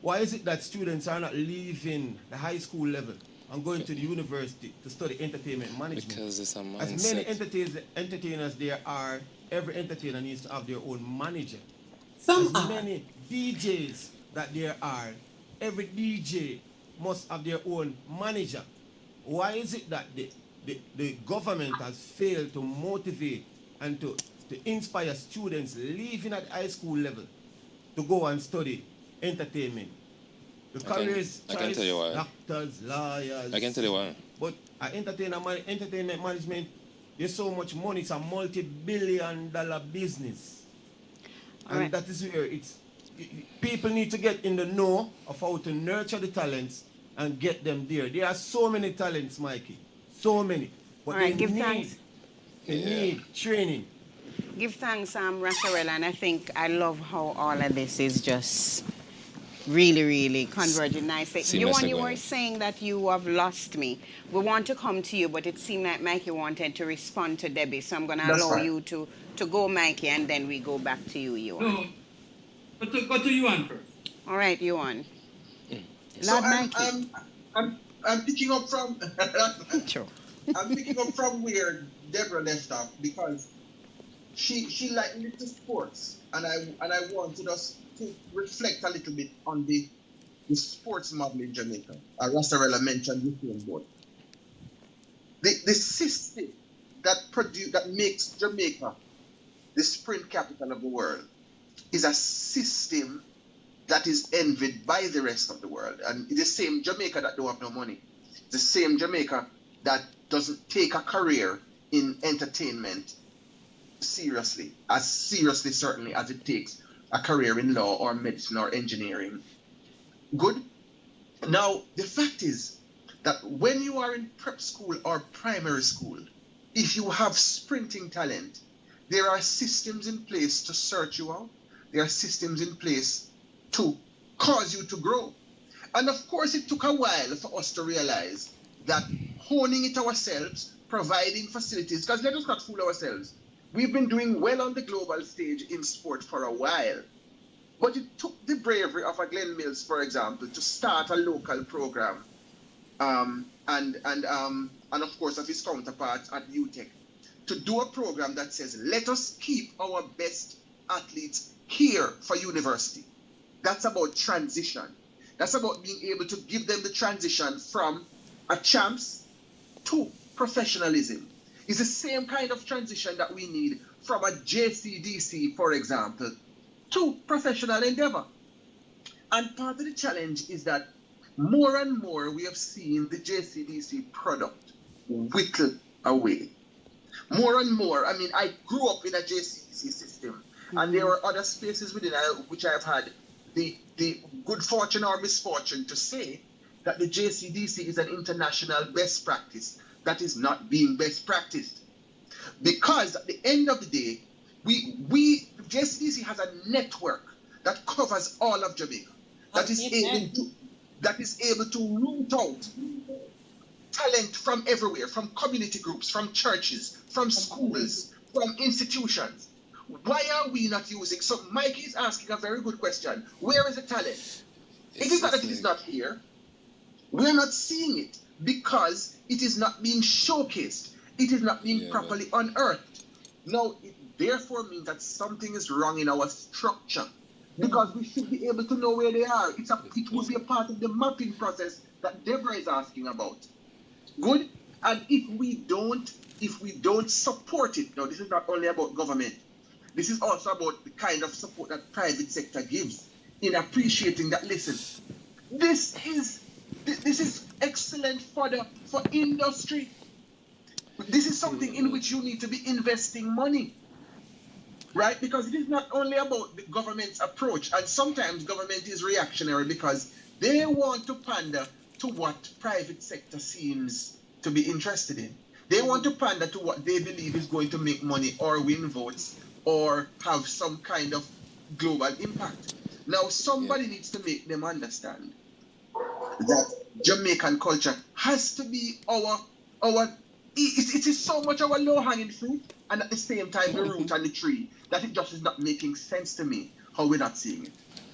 Why is it that students are not leaving the high school level and going to the university to study entertainment management? Because it's a mindset. As many entertainers there are, every entertainer needs to have their own manager. As many DJs that there are, every DJ must have their own manager. Why is it that the government has failed to motivate and to inspire students leaving at high school level to go and study entertainment? The careers, I can tell you why. doctors, lawyers. I can tell you why. But entertainment management, there's so much money. It's a multi-billion-dollar business. And that is where people need to get in the know of how to nurture the talents and get them there. There are so many talents, Mikey. So many. But they need training. Give thanks, Rassarella, and I think I love how all of this is just really, really converging nicely. Ewan, you were saying that you have lost me. We want to come to you, but it seemed like Mikey wanted to respond to Debbie, so I'm going to allow you to go, Mikey, and then we go back to you, Ewan. No, go to Ewan first. All right, Ewan. So Mikey. I'm picking up from Sure. I'm picking up from where Deborah left off, because she liked me to sports, and I want to just to reflect a little bit on the sports model in Jamaica. Rassarella mentioned Usain Bolt. The system that makes Jamaica the sprint capital of the world is a system that is envied by the rest of the world. And it's the same Jamaica that don't have no money. The same Jamaica that doesn't take a career in entertainment seriously certainly as it takes a career in law or medicine or engineering. Good? Now, the fact is that when you are in prep school or primary school, if you have sprinting talent, there are systems in place to search you out. There are systems in place to cause you to grow. And of course, it took a while for us to realize that honing it ourselves, providing facilities, because let us not fool ourselves. We've been doing well on the global stage in sport for a while. But it took the bravery of a Glenn Mills, for example, to start a local program. And of course of his counterparts at UTech, to do a program that says, let us keep our best athletes here for university. That's about transition. That's about being able to give them the transition from a champs to professionalism. It's the same kind of transition that we need from a JCDC, for example, to professional endeavor. And part of the challenge is that more and more we have seen the JCDC product whittle away. More and more, I mean, I grew up in a JCDC system, and there were other spaces within which I have had the good fortune or misfortune to say that the JCDC is an international best practice that is not being best practiced. Because at the end of the day, JCDC has a network that covers all of Jamaica, that is able to root out talent from everywhere, from community groups, from churches, from schools, from institutions. Why are we not using? So Mikey is asking a very good question. Where is the talent? It is not that it is not here. We're not seeing it because it is not being showcased. It is not being properly unearthed. Now, it therefore means that something is wrong in our structure. because we should be able to know where they are. It would be a part of the mapping process that Deborah is asking about. Good. And if we don't support it, now this is not only about government. This is also about the kind of support that private sector gives in appreciating that. Listen, this is excellent for industry. This is something in which you need to be investing money, right? Because it is not only about the government's approach, and sometimes government is reactionary because they want to pander to what private sector seems to be interested in. They want to pander to what they believe is going to make money or win votes or have some kind of global impact. Now, somebody needs to make them understand that Jamaican culture has to be it is so much our low-hanging fruit, and at the same time the root and the tree, that it just is not making sense to me how we're not seeing it.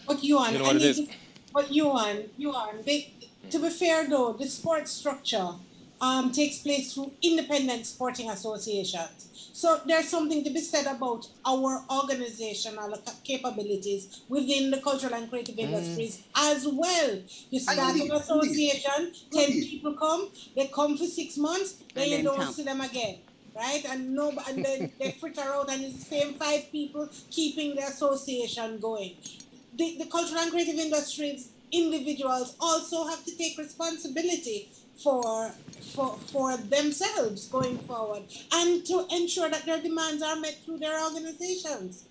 But Ewan, You know what it is? But Ewan, to be fair though, the sports structure takes place through independent sporting associations. So there's something to be said about our organizational capabilities within the cultural and creative industries as well. You start an association, 10 people come, they come for 6 months, then you don't see them again. Right? And then they fritter out, and it's the same 5 people keeping the association going. The cultural and creative industries individuals also have to take responsibility for themselves going forward, and to ensure that their demands are met through their organizations.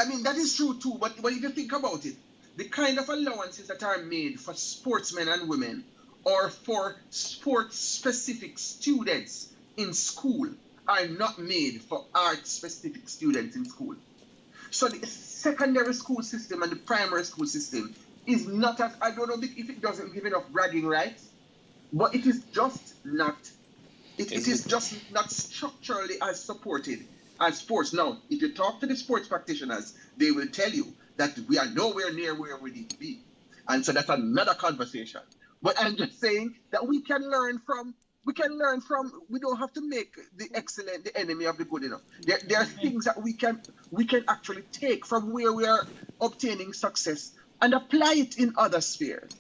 I mean, that is true too, but if you think about it, the kind of allowances that are made for sportsmen and women or for sports-specific students in school are not made for art-specific students in school. So the secondary school system and the primary school system is not as, I don't know if it doesn't give enough bragging rights, but it is just not, it is just not structurally as supported as sports. Now, if you talk to the sports practitioners, they will tell you that we are nowhere near where we need to be. And so that's another conversation. But I'm just saying that we can learn from, we don't have to make the excellent the enemy of the good enough. There are things that we can actually take from where we are obtaining success and apply it in other spheres.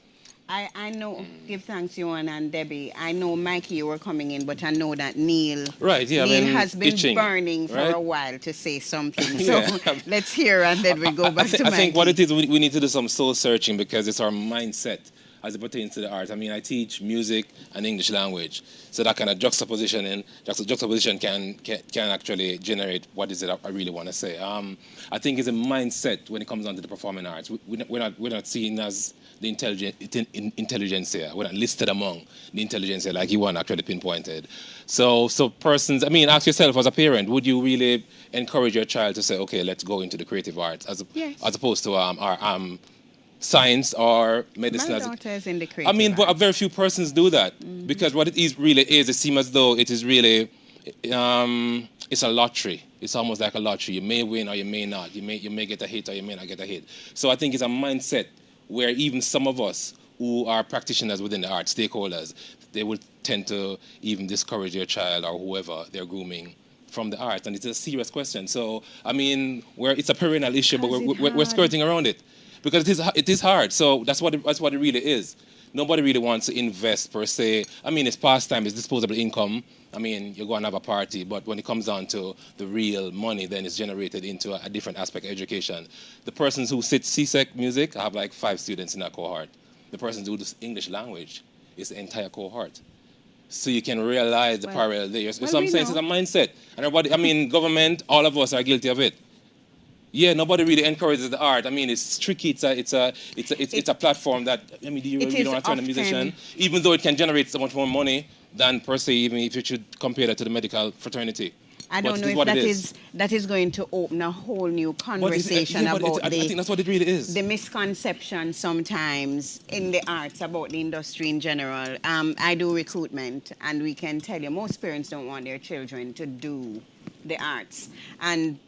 I know, give thanks, Ewan and Debbie. I know, Mikey, you were coming in, but I know that Neil, Neil has been itching, burning for a while to say something. So let's hear, and then we go back to Mikey. I think what it is, we need to do some soul searching, because it's our mindset as it pertains to the art. I mean, I teach music and English language, so that kind of juxtaposition can actually generate what is it I really want to say. I think it's a mindset when it comes down to the performing arts. We're not seen as the intelligentsia. We're not listed among the intelligentsia like Ewan actually pinpointed. So persons, I mean, ask yourself as a parent, would you really encourage your child to say, okay, let's go into the creative arts as opposed to our science or medicine? My daughter is in the creative arts. But very few persons do that, because what it is really is, it seems as though it is really, it's a lottery. It's almost like a lottery. You may win or you may not. You may get a hit or you may not get a hit. So I think it's a mindset where even some of us who are practitioners within the art, stakeholders, they will tend to even discourage their child or whoever they're grooming from the art. And it's a serious question. So, I mean, it's a perennial issue, but we're skirting around it, because it is hard. So that's what it really is. Nobody really wants to invest per se. I mean, it's pastime, it's disposable income. I mean, you go and have a party, but when it comes down to the real money, then it's generated into a different aspect of education. The persons who sit CSEC music, I have like 5 students in that cohort. The persons who do English language is the entire cohort. So you can realize the parallel there. So I'm saying it's a mindset. And everybody, I mean, government, all of us are guilty of it. Yeah, nobody really encourages the art. I mean, it's tricky. It's a platform that, I mean, you don't want to turn a musician, even though it can generate so much more money than per se, even if you should compare that to the medical fraternity. I don't know if that is going to open a whole new conversation about I think that's what it really is. The misconception sometimes in the arts about the industry in general. I do recruitment, and we can tell you most parents don't want their children to do the arts. And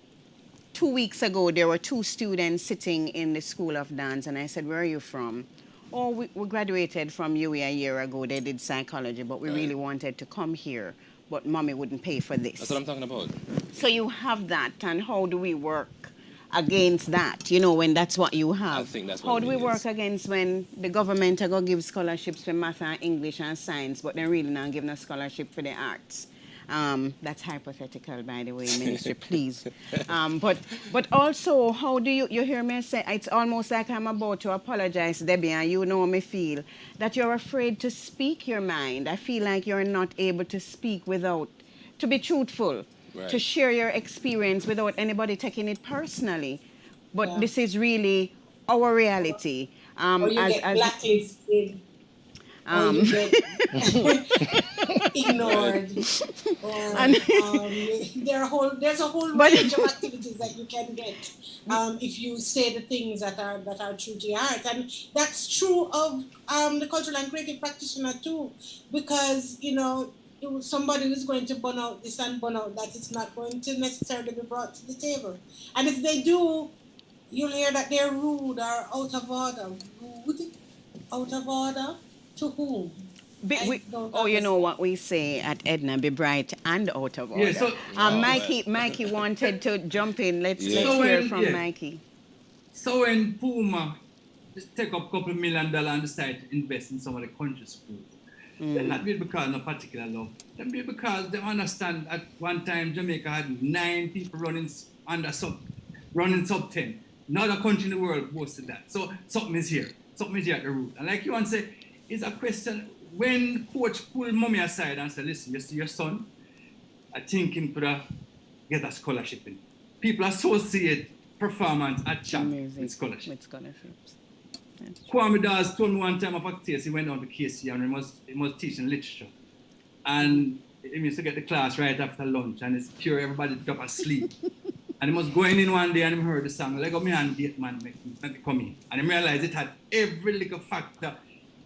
2 weeks ago, there were 2 students sitting in the School of Dance, and I said, where are you from? Oh, we graduated from UWI a year ago. They did psychology, but we really wanted to come here, but mommy wouldn't pay for this. That's what I'm talking about. So you have that, and how do we work against that, you know, when that's what you have? I think that's How what do it we is. work against when the government are going to give scholarships for math and English and science, but they're really not giving a scholarship for the arts? That's hypothetical, by the way, Minister, please. But also, how do you hear me say, it's almost like I'm about to apologize, Debbie, and you know me feel, that you're afraid to speak your mind. I feel like you're not able to speak without, to be truthful, to Right. share your experience without anybody taking it personally. But Yeah. this is really our reality. Or you get blacklisted, or um, you get ignored, or there's a whole But- range of activities that you can get if you say the things that are true to your heart. And that's true of the cultural and creative practitioner too, because somebody who's going to burn out this and burn out that, it's not going to necessarily be brought to the table. And if they do, you'll hear that they're rude or out of order. Rude? Out of order? To whom? you know what we say at Edna, be bright and out of order. Yeah, so Mikey wanted to jump in. Let's Yeah. hear from Yeah. Mikey. So when Puma just take up $2 million and decide to invest in some of the country schools, they're not built because of no particular love. They're built because they understand at one time Jamaica had 9 people running sub 10. No other country in the world boasted that. So something is here. Something is here at the root. And like you want to say, it's a question when coach pulled mommy aside and said, listen, you see your son, I think he could get a scholarship in. People associate performance at champ with scholarship. With scholarships. Kwame Dawes told me one time of a case, he went down to KC and he was teaching literature. And he used to get the class right after lunch and it's pure, everybody drop asleep. And he was going in one day and he heard the song, "Let go me hand gate man, make me come in." And he realized it had every little factor,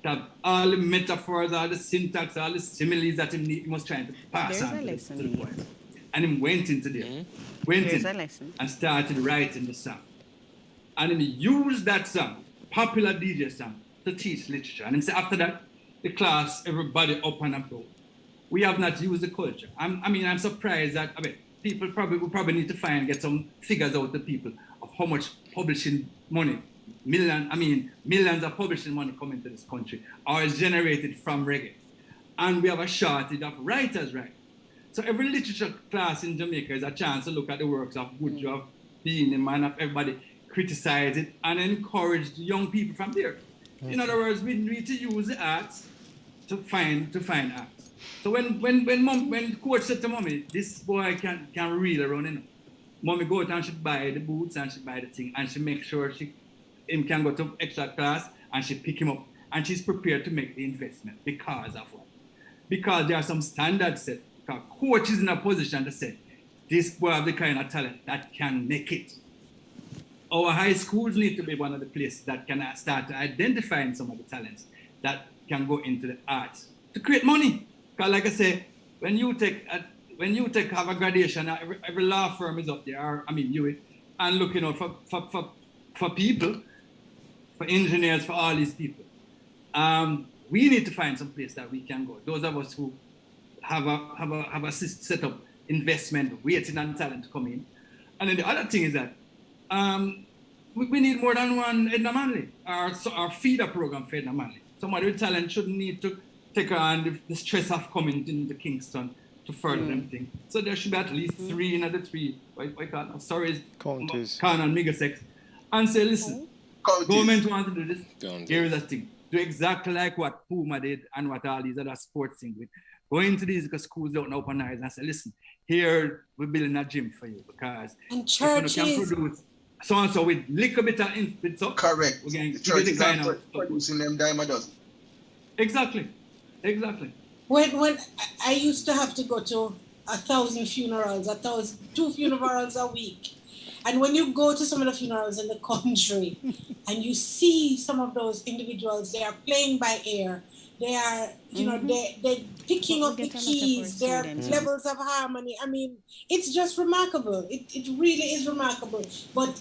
that all the metaphors, all the syntax, all the similes that he was trying to pass on to the point. And he went into there, and started writing the song. And he used that song, popular DJ song, to teach literature. And he said after that, the class, everybody up and about. We have not used the culture. I'm surprised that, people probably need to get some figures out to people of how much publishing money, millions of publishing money come into this country or is generated from reggae. And we have a shortage of writers, right? So every literature class in Jamaica is a chance to look at the works of Woodruff, Bean, Man, of everybody, criticize it and encourage the young people from there. In other words, we need to use the arts to find arts. So when coach said to mommy, this boy can really run in. Mommy go out and she buy the boots and she buy the thing and she make sure him can go to extra class and she pick him up and she's prepared to make the investment because of what? Because there are some standards set. Because coach is in a position to say, this boy have the kind of talent that can make it. Our high schools need to be one of the places that can start identifying some of the talents that can go into the arts to create money. Because like I say, when you have a graduation, every law firm is up there, and looking out for people, for engineers, for all these people. We need to find some place that we can go. Those of us who have a set up investment, waiting on talent to come in. And then the other thing is that we need more than one Edna Manley, our feeder program for Edna Manley. Somebody with talent shouldn't need to take on the stress of coming into Kingston to further them things. So there should be at least 3 in the 3, counties, Khan and Middlesex, and say, listen, government want to do this. Here is a thing. Do exactly like what Puma did and what all these other sports things with. Go into these because schools don't open eyes and say, listen, here we're building a gym for you because and churches can produce so with little bit of input up. Correct. The churches are producing them dime a dozen. Exactly. When I used to have to go to 1,000 funerals, 2 funerals a week. And when you go to some of the funerals in the country and you see some of those individuals, they are playing by ear. They are, they're picking up the keys, their levels of harmony. It's just remarkable. It really is remarkable. But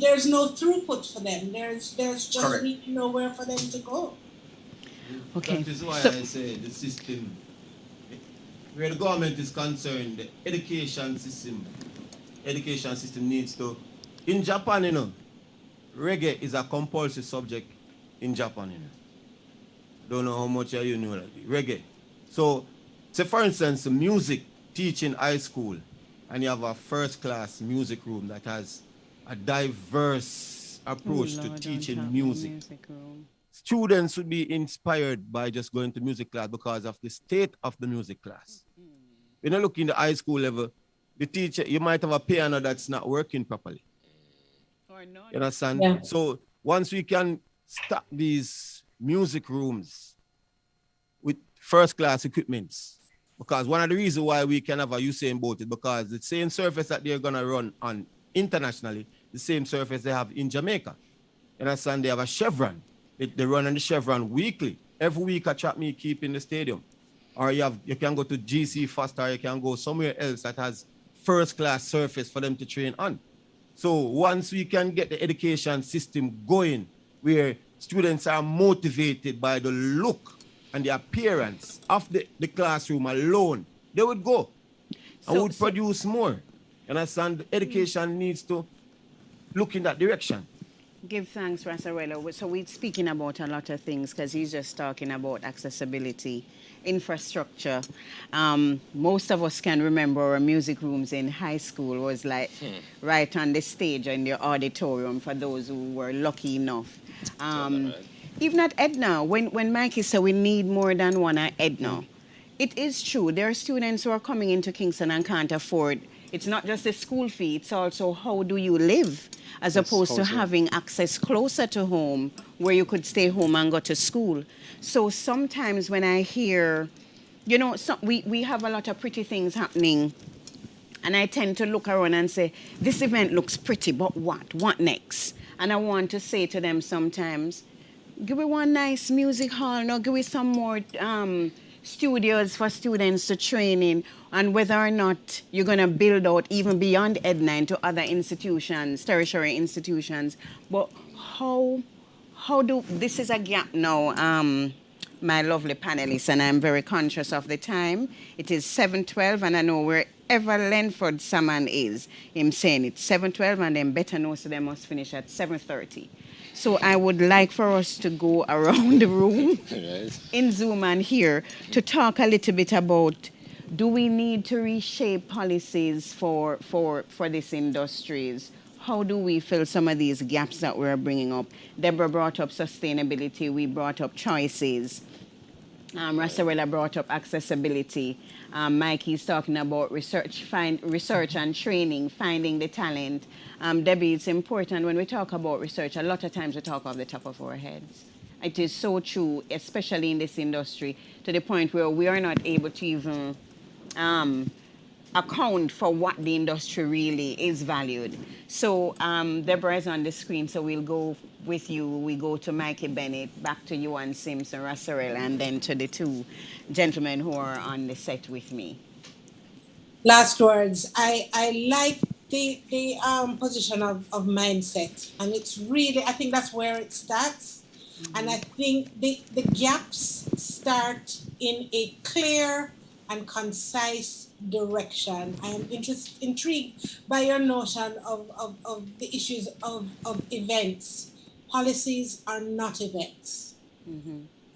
there's no throughput for them. There's just really nowhere for them to go. Okay. That is why I say the system, where the government is concerned, the education system needs to In Japan, reggae is a compulsory subject in Japan, Don't know how much you know that. Reggae. So, say for instance, music teaching high school, and you have a first class music room that has a diverse approach to teaching music. Students would be inspired by just going to music class because of the state of the music class. When you look in the high school level, the teacher, you might have a piano that's not working properly. Or not. You understand? Yeah. So once we can stock these music rooms with first class equipments, because one of the reasons why we can have a Usain Bolt is because the same surface that they're gonna run on internationally, the same surface they have in Jamaica. You understand? They have a Chevron. They run on the Chevron weekly. Every week a track me keep in the stadium. Or you can go to GC Foster, or you can go somewhere else that has first class surface for them to train on. So once we can get the education system going, where students are motivated by the look and the appearance of the classroom alone, they would go and would produce more. You understand? Education needs to look in that direction. Give thanks, Rassarella. So we're speaking about a lot of things because he's just talking about accessibility, infrastructure. Most of us can remember our music rooms in high school was like right on the stage in the auditorium for those who were lucky enough. Even at Edna, when Mikey said we need more than one at Edna, it is true. There are students who are coming into Kingston and can't afford. It's not just the school fee, it's also how do you live, as opposed to having access closer to home where you could stay home and go to school. So sometimes when I hear, we have a lot of pretty things happening, and I tend to look around and say, this event looks pretty, but what? What next? And I want to say to them sometimes, give me one nice music hall, no, give me some more studios for students to train in, and whether or not you're going to build out even beyond Edna into other institutions, tertiary institutions. But this is a gap now, my lovely panelists, and I'm very conscious of the time. It is 7:12, and I know wherever Lenford Saman is, him saying it's 7:12, and then better know so they must finish at 7:30. So I would like for us to go around the room in Zoom and here to talk a little bit about, do we need to reshape policies for these industries? How do we fill some of these gaps that we're bringing up? Deborah brought up sustainability. We brought up choices. Rassarella brought up accessibility. Mikey's talking about research and training, finding the talent. Debbie, it's important when we talk about research, a lot of times we talk off the top of our heads. It is so true, especially in this industry, to the point where we are not able to even account for what the industry really is valued. So Deborah is on the screen, so we'll go with you. We go to Mikey Bennett, back to Ewan, Simpson, Rassarella, and then to the two gentlemen who are on the set with me. Last words. I like the position of mindset, and it's really, I think that's where it starts. And I think the gaps start in a clear and concise direction. I am intrigued by your notion of the issues of events. Policies are not events.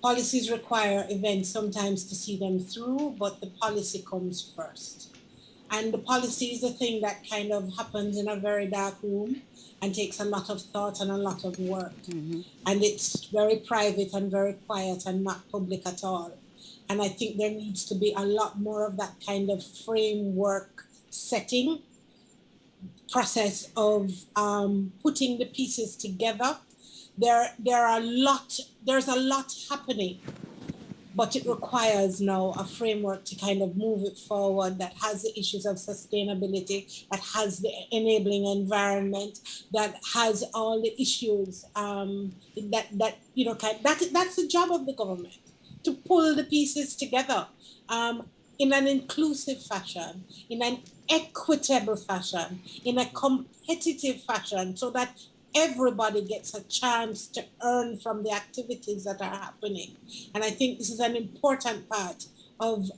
Policies require events sometimes to see them through, but the policy comes first. And the policy is the thing that kind of happens in a very dark room and takes a lot of thought and a lot of work. And it's very private and very quiet and not public at all. And I think there needs to be a lot more of that kind of framework setting, process of putting the pieces together. There's a lot happening, but it requires now a framework to kind of move it forward that has the issues of sustainability, that has the enabling environment, that has all the issues that's the job of the government, to pull the pieces together in an inclusive fashion, in an equitable fashion, in a competitive fashion, so that everybody gets a chance to earn from the activities that are happening. And I think this is an important part of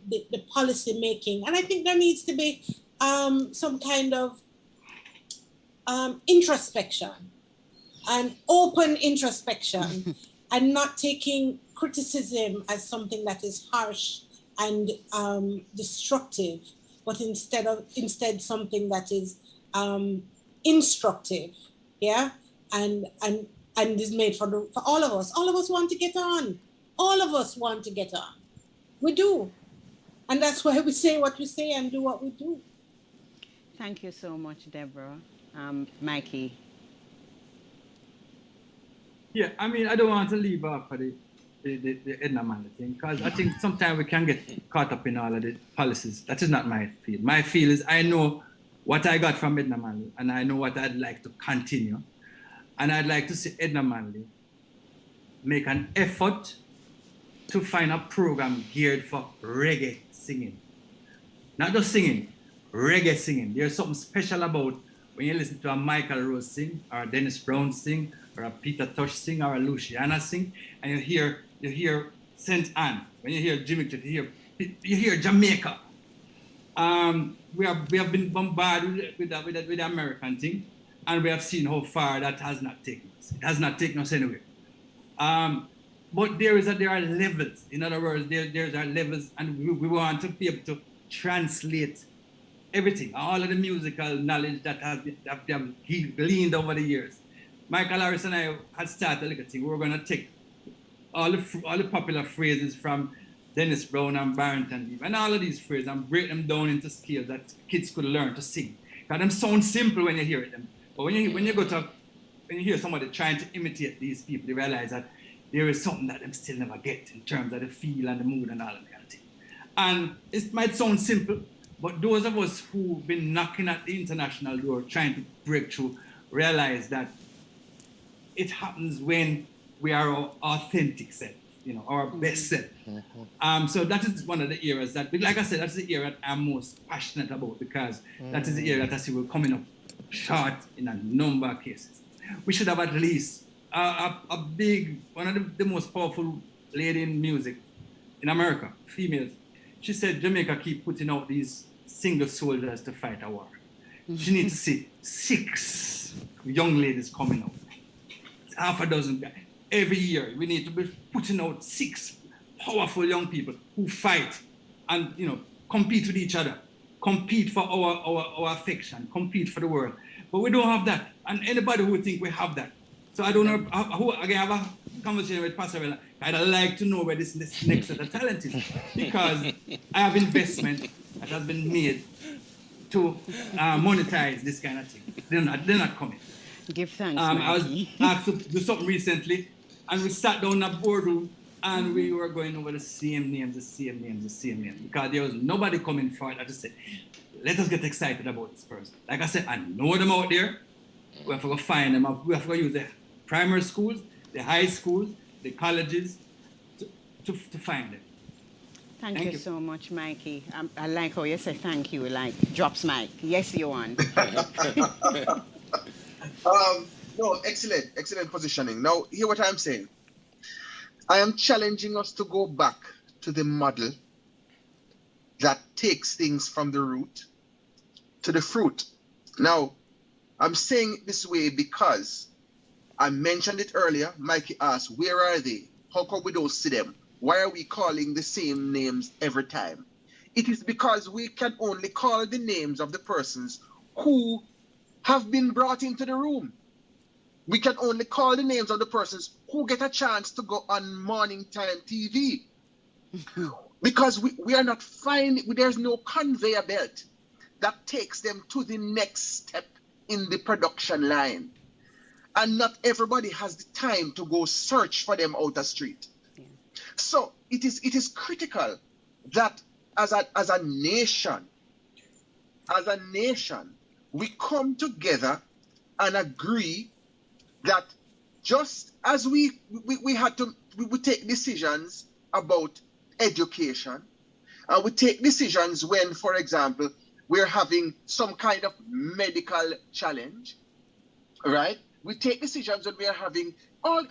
the policy making. And I think there needs to be some kind of introspection and open introspection and not taking criticism as something that is harsh and destructive, but instead something that is instructive, yeah, and is made for all of us. All of us want to get on. All of us want to get on. We do, and that's why we say what we say and do what we do. Thank you so much, Deborah. Mikey. Yeah, I mean, I don't want to leave off for the Edna Manley thing, because I think sometimes we can get caught up in all of the policies. That is not my feel. My feel is I know what I got from Edna Manley, and I know what I'd like to continue. And I'd like to see Edna Manley make an effort to find a program geared for reggae singing. Not just singing, reggae singing. There's something special about when you listen to a Michael Rose sing, or a Dennis Brown sing, or a Peter Tosh sing, or a Luciana sing, and you hear St. Anne. When you hear Jimmy Cliff, you hear Jamaica. We have been bombarded with the American thing, and we have seen how far that has not taken us. It has not taken us anywhere. But there are levels. In other words, there are levels, and we want to be able to translate everything, all of the musical knowledge that have gleaned over the years. Michael Harris and I had started a little thing. We were going to take all the popular phrases from Dennis Brown and Barrington, and all of these phrases, and break them down into scales that kids could learn to sing. Because them sound simple when you hear them, but when you hear somebody trying to imitate these people, you realize that there is something that them still never get in terms of the feel and the mood and all of that thing. And it might sound simple, but those of us who've been knocking at the international door trying to break through realize that it happens when we are our authentic self, our best self. So that is one of the areas that, like I said, that's the area that I'm most passionate about, because that is the area that I see we're coming up short in a number of cases. We should have at least one of the most powerful lady in music in America, females. She said Jamaica keep putting out these single soldiers to fight a war. She needs to see 6 young ladies coming out. Half a dozen guys. Every year, we need to be putting out 6 powerful young people who fight and compete with each other, compete for our affection, compete for the world. But we don't have that, and anybody who think we have that. So I don't know who again have a conversation with Rassarella. I'd like to know where this next set of talent is, because I have investment that has been made to monetize this kind of thing. They're not coming. Give thanks. I was asked to do something recently, and we sat down in a boardroom, and we were going over the same names, because there was nobody coming forward to say, let us get excited about this person. Like I said, I know them out there. We have to go find them. We have to go use the primary schools, the high schools, the colleges to find them. Thank you so much, Mikey. I like how you say thank you, like drops mic. Yes, Ewan. No, excellent positioning. Now, hear what I'm saying. I am challenging us to go back to the model that takes things from the root to the fruit. Now, I'm saying it this way because I mentioned it earlier. Mikey asked, where are they? How come we don't see them? Why are we calling the same names every time? It is because we can only call the names of the persons who have been brought into the room. We can only call the names of the persons who get a chance to go on morning time TV. Because we are not finding, there's no conveyor belt that takes them to the next step in the production line. And not everybody has the time to go search for them out the street. Yeah. So it is critical that as a nation, we come together and agree that just as we take decisions about education, we take decisions when, for example, we're having some kind of medical challenge, right? We take decisions when we are having all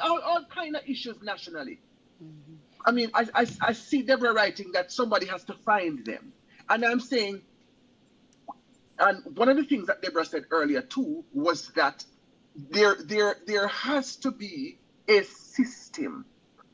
kind of issues nationally. Mm-hmm. I mean, I see Deborah writing that somebody has to find them. And I'm saying, And one of the things that Deborah said earlier too was that there has to be a system.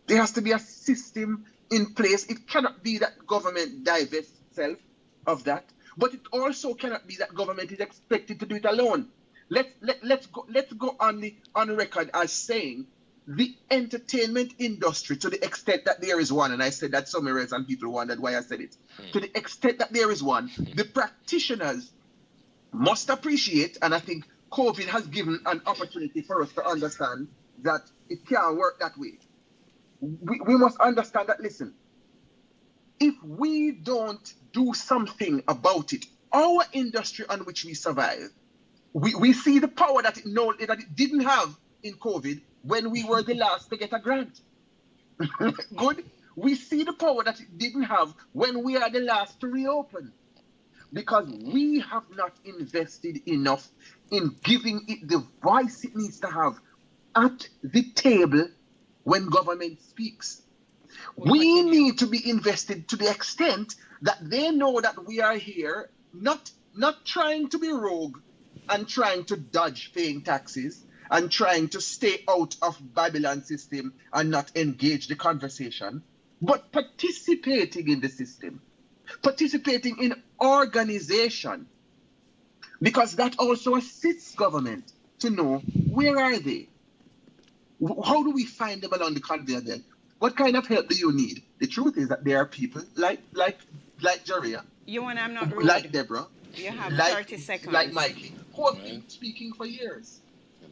There has to be a system in place. It cannot be that government divests itself of that, but it also cannot be that government is expected to do it alone. Let's go on record as saying the entertainment industry, to the extent that there is one, and I said that somewhere else and people wondered why I said it. To the extent that there is one, the practitioners must appreciate, and I think COVID has given an opportunity for us to understand that it can't work that way. We must understand that, listen, if we don't do something about it, our industry on which we survive, we see the power that it didn't have in COVID when we were the last to get a grant. Good? We see the power that it didn't have when we are the last to reopen. Because we have not invested enough in giving it the voice it needs to have at the table when government speaks. We need to be invested to the extent that they know that we are here, not trying to be rogue and trying to dodge paying taxes and trying to stay out of Babylon system and not engage the conversation, but participating in the system, participating in organization, because that also assists government to know where are they. How do we find them along the conveyor belt? What kind of help do you need? The truth is that there are people like JaRIA, Ewan, I'm not rude. like Deborah, You have like, 30 seconds. like Mikey, who have been speaking for years.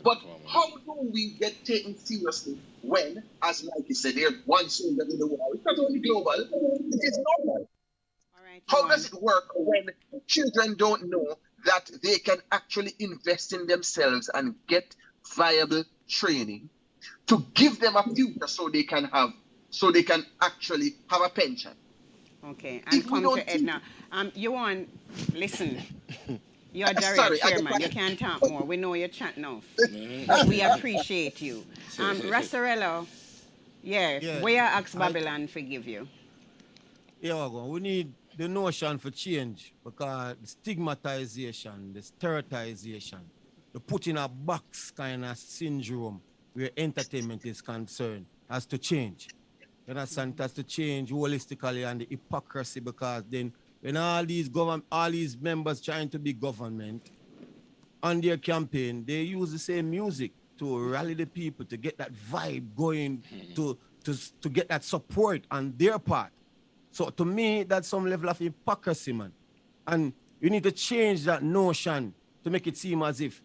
But how do we get taken seriously when, as Mikey said, there's one soldier in the war? It's not only global, it is global. All right, How Ewan. does it work when children don't know that they can actually invest in themselves and get viable training to give them a future so they can actually have a pension? Okay, and come to Edna. Ewan, listen. You're JaRIA chairman. You can't talk more. We know you're chatting enough. We appreciate you. Rassarella, yeah, we are ask Babylon forgive you. Yeah, we need the notion for change, because the stigmatization, the stereotypization, the put in a box kind of syndrome where entertainment is concerned has to change. You understand? It has to change holistically, and the hypocrisy, because then when all these members trying to be government on their campaign, they use the same music to rally the people, to get that vibe going, to get that support on their part. So to me, that's some level of hypocrisy, man. And you need to change that notion to make it seem as if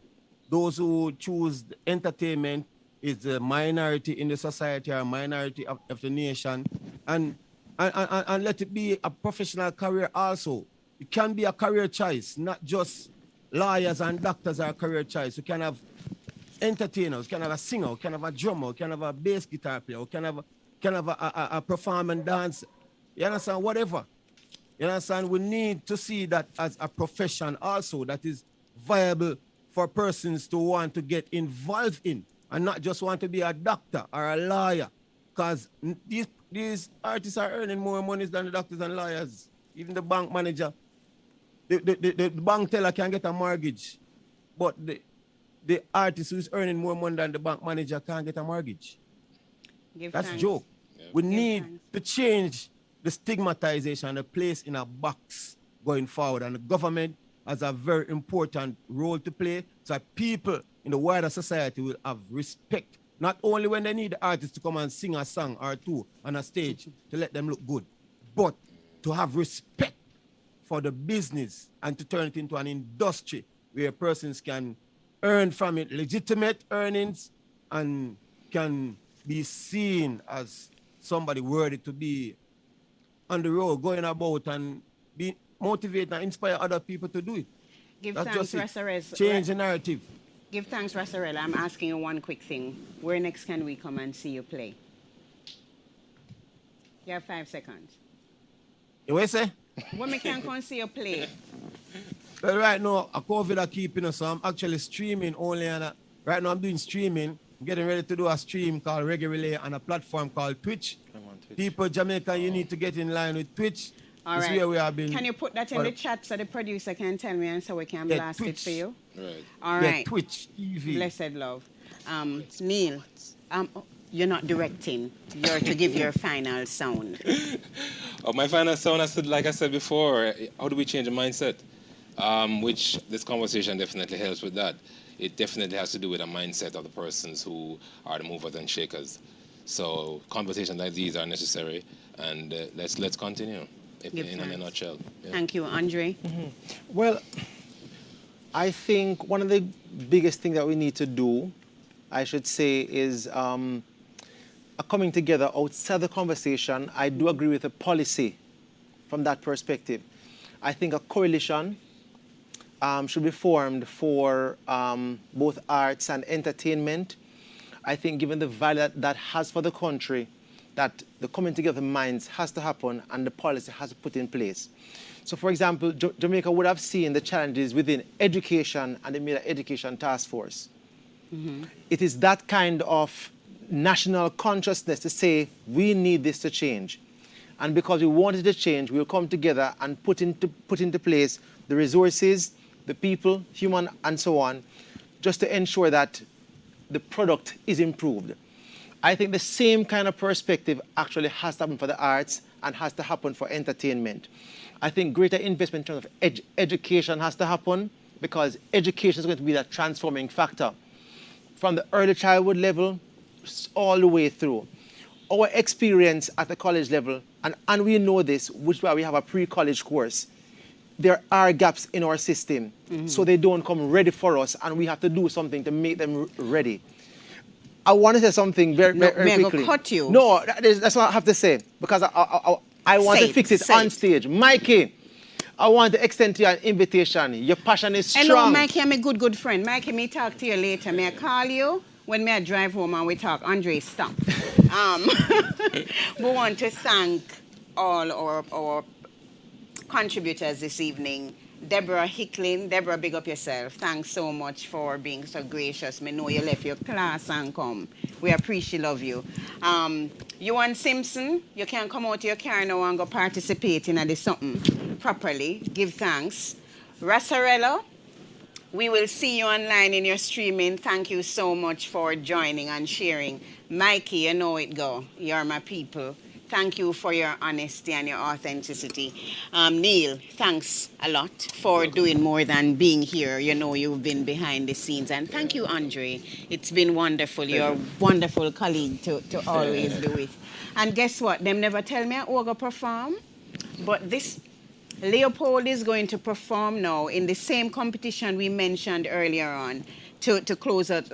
those who choose entertainment is a minority in the society or a minority of the nation. And let it be a professional career also. It can be a career choice, not just lawyers and doctors are a career choice. You can have entertainers, you can have a singer, you can have a drummer, you can have a bass guitar player, you can have a performing dancer. You understand? Whatever. You understand? We need to see that as a profession also that is viable for persons to want to get involved in, and not just want to be a doctor or a lawyer. Because these artists are earning more money than the doctors and lawyers. Even the bank manager, the bank teller can get a mortgage, but the artist who's earning more money than the bank manager can't get a mortgage. That's a joke. Yeah. We need to change the stigmatization and the place in a box going forward. And the government has a very important role to play, so that people in the wider society will have respect, not only when they need the artists to come and sing a song or two on a stage to let them look good, but to have respect for the business and to turn it into an industry where persons can earn from it legitimate earnings and can be seen as somebody worthy to be on the road, going about and be motivate and inspire other people to do it. Give That's thanks, just Rassarella. Change the narrative. Give thanks, Rassarella. I'm asking you one quick thing. Where next can we come and see you play? You have 5 seconds. You say? When we can come and see you play? Well, right now, a COVID are keeping us, so I'm actually streaming only. Right now, I'm doing streaming. I'm getting ready to do a stream called Reggae Relay on a platform called Twitch. People, Jamaica, you need to get in line with Twitch. All This right. way we have been. Can you put that in the chat so the producer can tell me and so we can Yeah, blast it Twitch. for you? Right. All Yeah, right. Twitch TV. Blessed love. Neil, you're not directing. You're to give your final sound. My final sound, like I said before, how do we change the mindset? Which this conversation definitely helps with that. It definitely has to do with the mindset of the persons who are the movers and shakers. So conversations like these are necessary, and let's continue in a nutshell. Yeah. Thank you, Andre. Well, I think one of the biggest things that we need to do, I should say, is a coming together outside the conversation. I do agree with the policy from that perspective. I think a coalition should be formed for both arts and entertainment. I think given the value that has for the country, that the coming together of minds has to happen and the policy has to put in place. So for example, Jamaica would have seen the challenges within education and they made an education task force. It is that kind of national consciousness to say, we need this to change. And because we want it to change, we'll come together and put into place the resources, the people, human, and so on, just to ensure that the product is improved. I think the same kind of perspective actually has to happen for the arts and has to happen for entertainment. I think greater investment in terms of education has to happen because education is going to be that transforming factor from the early childhood level all the way through. Our experience at the college level, and we know this, which is why we have a pre-college course, there are gaps in our system, so they don't come ready for us, and we have to do something to make them ready. I want to say something very quickly. May I go cut you? No, that's what I have to say, because I want to fix it on stage. Mikey, I want to extend to you an invitation. Your passion is strong. Hello, Mikey, I'm a good friend. Mikey, me talk to you later. May I call you? When I drive home and we talk, Andre, stop. We want to thank all our contributors this evening. Deborah Hickling. Deborah, big up yourself. Thanks so much for being so gracious. Me know you left your class and come. We appreciate love you. Ewan Simpson, you can come out to your car now and go participate in this something properly. Give thanks. Rassarella, we will see you online in your streaming. Thank you so much for joining and sharing. Mikey, you know it go. You're my people. Thank you for your honesty and your authenticity. Neil, thanks a lot for doing more than being here. You know you've been behind the scenes. And thank you, Andre. It's been wonderful. You're a wonderful colleague to always be with. And guess what? Them never tell me I'm going to perform. But this Leopold is going to perform now in the same competition we mentioned earlier on to close out,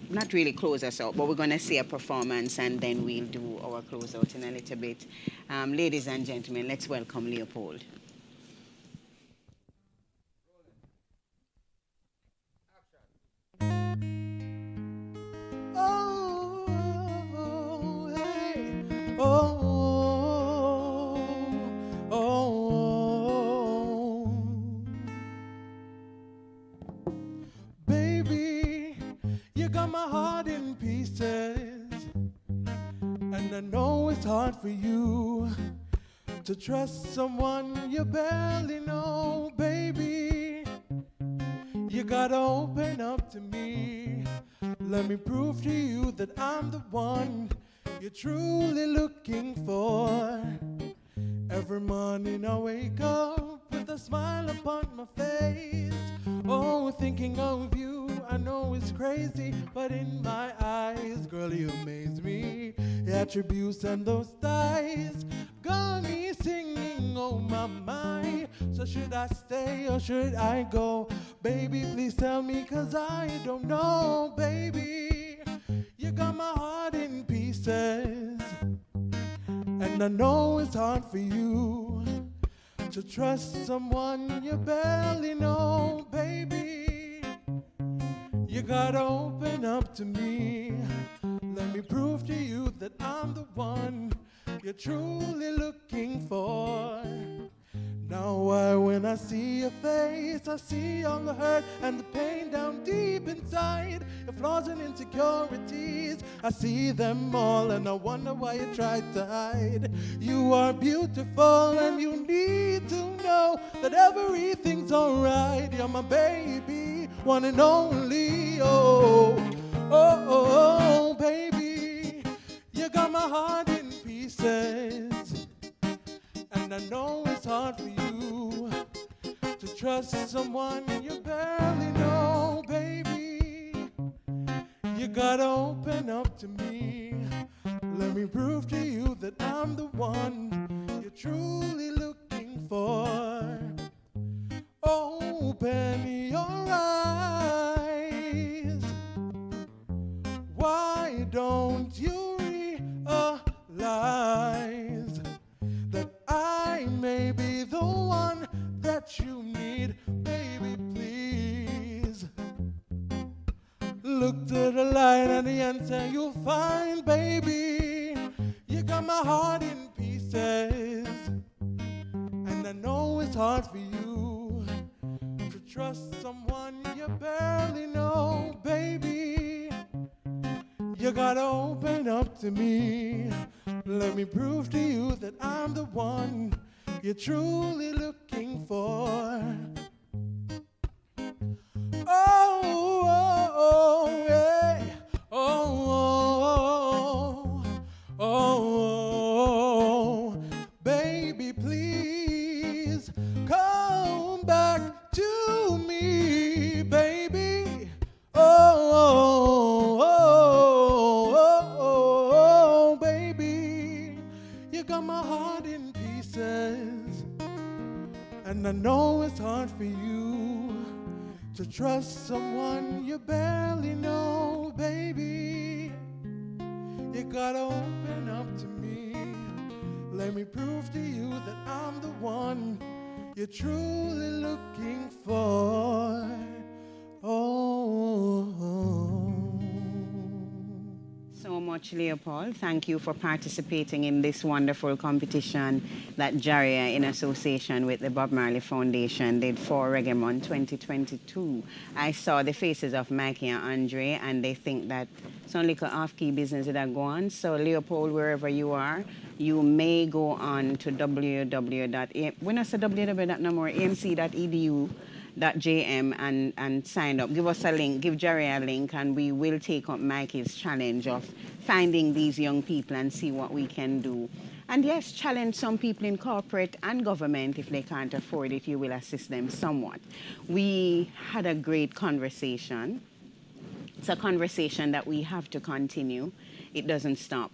not really close us out, but we're going to see a performance and then we'll do our close out in a little bit. Ladies and gentlemen, let's welcome Leopold. Oh, hey, oh, baby, you got my heart in pieces, and I know it's hard for you to trust someone you barely know, baby. You gotta open up to me. Let me prove to you that I'm the one you're truly looking for. Every morning I wake up with a smile upon my face. Oh, thinking of you, I know it's crazy, but in my eyes, girl, you amaze me. Your attributes and those thighs got me singing, oh my mind. So should I stay or should I go? Baby, please tell me, cause I don't know, baby. You got my heart in pieces, and I know it's hard for you to trust someone you barely know, baby. You gotta open up to me. Let me prove to you that I'm the one you're truly looking for. Now why when I see your face, I see all the hurt and the pain down deep inside. Your flaws and insecurities, I see them all and I wonder why you tried to hide. You are beautiful and you need to know that everything's alright. You're my baby, one and only, oh, oh, oh, baby. You got my heart in pieces. And I know it's hard for you to trust someone you barely know, baby. You gotta open up to me. Let me prove to you that I'm the one you're truly looking for. Open your eyes. Why don't you realize that I may be the one that you need, baby, please. Look to the light and the answer you'll find, baby. You got my heart in pieces, and I know it's hard for you to trust someone you barely know, baby. You gotta open up to me. Let me prove to you that I'm the one you're truly looking for. Oh, oh, oh, yeah. Oh, oh, oh, oh, baby, please come back to me, baby. Oh, oh, oh, baby, you got my heart in pieces, and I know it's hard for you to trust someone you barely know, baby. You gotta open up to me. Let me prove to you that I'm the one you're truly looking for. So much, Leopold. Thank you for participating in this wonderful competition that JaRIA, in association with the Bob Marley Foundation, did for Reggae Month 2022. I saw the faces of Mikey and Andre, and they think that some little off-key business that go on. So, Leopold, wherever you are, you may go on to amc.edu.jm and sign up. Give us a link, give JaRIA a link, and we will take up Mikey's challenge of finding these young people and see what we can do. And yes, challenge some people in corporate and government. If they can't afford it, you will assist them somewhat. We had a great conversation. It's a conversation that we have to continue. It doesn't stop.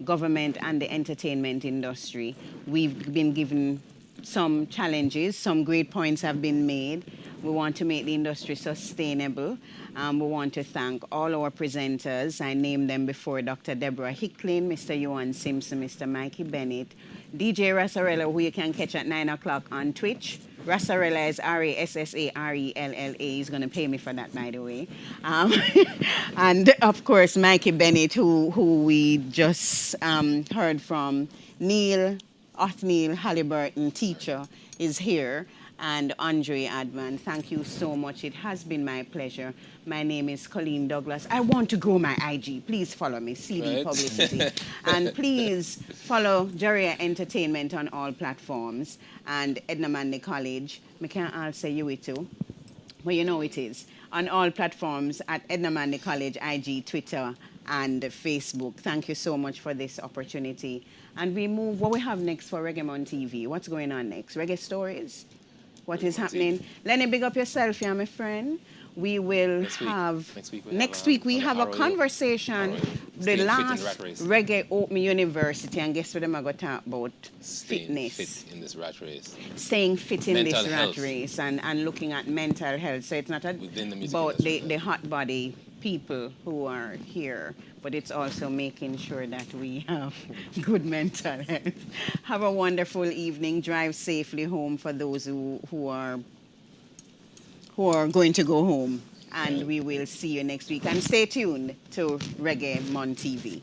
Government and the entertainment industry, we've been given some challenges, some great points have been made. We want to make the industry sustainable. We want to thank all our presenters. I named them before: Dr. Deborah Hickling, Mr. Ewan Simpson, Mr. Mikey Bennett, DJ Rassarella, who you can catch at 9 o'clock on Twitch. Rassarella is Rassarella. He's going to pay me for that, by the way. And, of course, Mikey Bennett, who we just heard from. Neil, Othneil, Halliburton, teacher, is here. And Andre Adman, thank you so much. It has been my pleasure. My name is Coleen Douglas. I want to grow my IG. Please follow me, CD Right. Publicity. And please follow JaRIA Entertainment on all platforms. And Edna College, I can't all say you it too, but you know it is. On all platforms at Edna College, IG, Twitter, and Facebook. Thank you so much for this opportunity. And we move, what we have next for Reggae on TV? What's going on next? Reggae Stories? What is happening? Lenny, big up yourself, yeah, my friend. We will next week we have a conversation. The last Reggae Open University, and guess what them are going to talk about? Fitness. Fit in this rat race. Staying fit in Mental this rat health. race and looking at mental health. So it's not about the hot body people who are here, but it's also making sure that we have good mental health. Have a wonderful evening. Drive safely home for those who are going to go home. And we will see you next week. And stay tuned to Reggae Mon TV.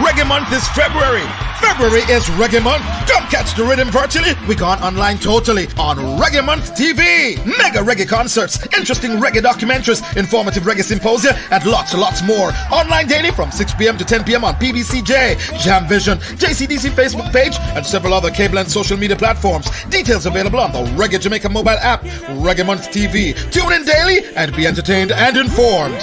Reggae Reggae Month is February. February is Reggae Month. Come catch the rhythm virtually. We gone online totally on Reggae Month TV. Mega reggae concerts, interesting reggae documentaries, informative reggae symposia, and lots more. Online daily from 6 p.m. to 10 p.m. on PBCJ, Jam Vision, JCDC Facebook page, and several other cable and social media platforms. Details available on the Reggae Jamaica mobile app, Reggae Month TV. Tune in daily and be entertained and informed.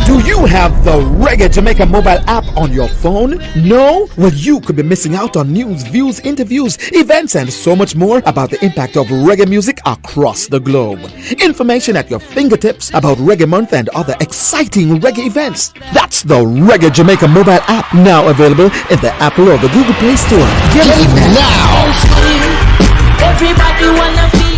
Do you have the Reggae Jamaica mobile app on your phone? No? Well, you could be missing out on news, views, interviews, events, and so much more about the impact of reggae music across the globe. Information at your fingertips about Reggae Month and other exciting reggae events. That's the Reggae Jamaica mobile app, now available in the Apple or the Google Play Store. Get it now! Everybody wanna feel.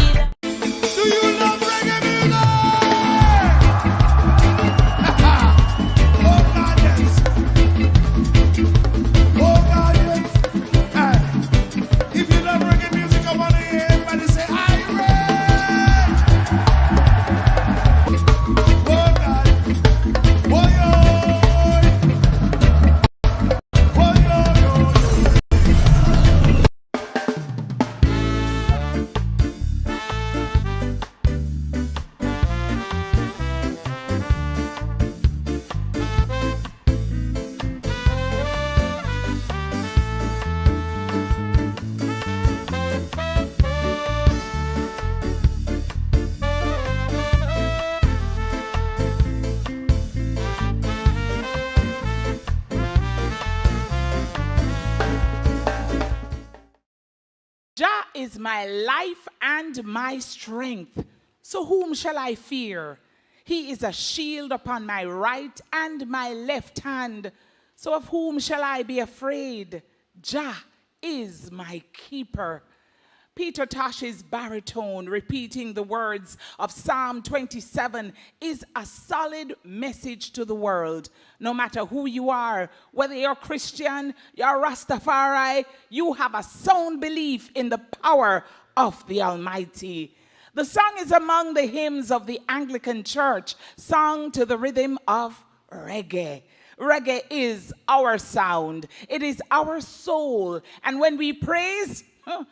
Jah is my life and my strength. So whom shall I fear? He is a shield upon my right and my left hand. So of whom shall I be afraid? Jah is my keeper. Peter Tosh's baritone repeating the words of Psalm 27 is a solid message to the world. No matter who you are, whether you're Christian, you're Rastafari, you have a sound belief in the power of the Almighty. The song is among the hymns of the Anglican Church, sung to the rhythm of reggae. Reggae is our sound. It is our soul. And when we praise in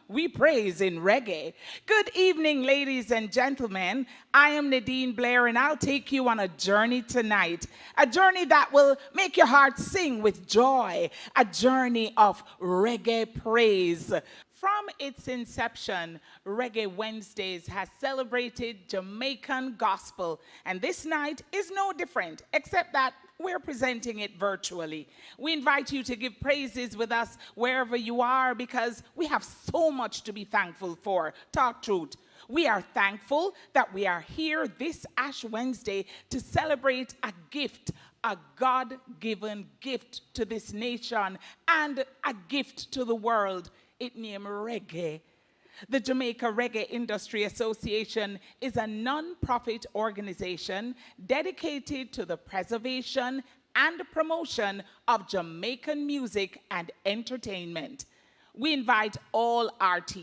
reggae. Good evening, ladies and gentlemen. I am Nadine Blair, and I'll take you on a journey tonight. A journey that will make your heart sing with joy. A journey of reggae praise. From its inception, Reggae Wednesdays has celebrated Jamaican gospel, and this night is no different, except that we're presenting it virtually. We invite you to give praises with us wherever you are, because we have so much to be thankful for. Talk truth. We are thankful that we are here this Ash Wednesday to celebrate a gift, a God-given gift to this nation and a gift to the world. It named reggae. The Jamaica Reggae Industry Association is a non-profit organization dedicated to the preservation and promotion of Jamaican music and entertainment. We invite all artists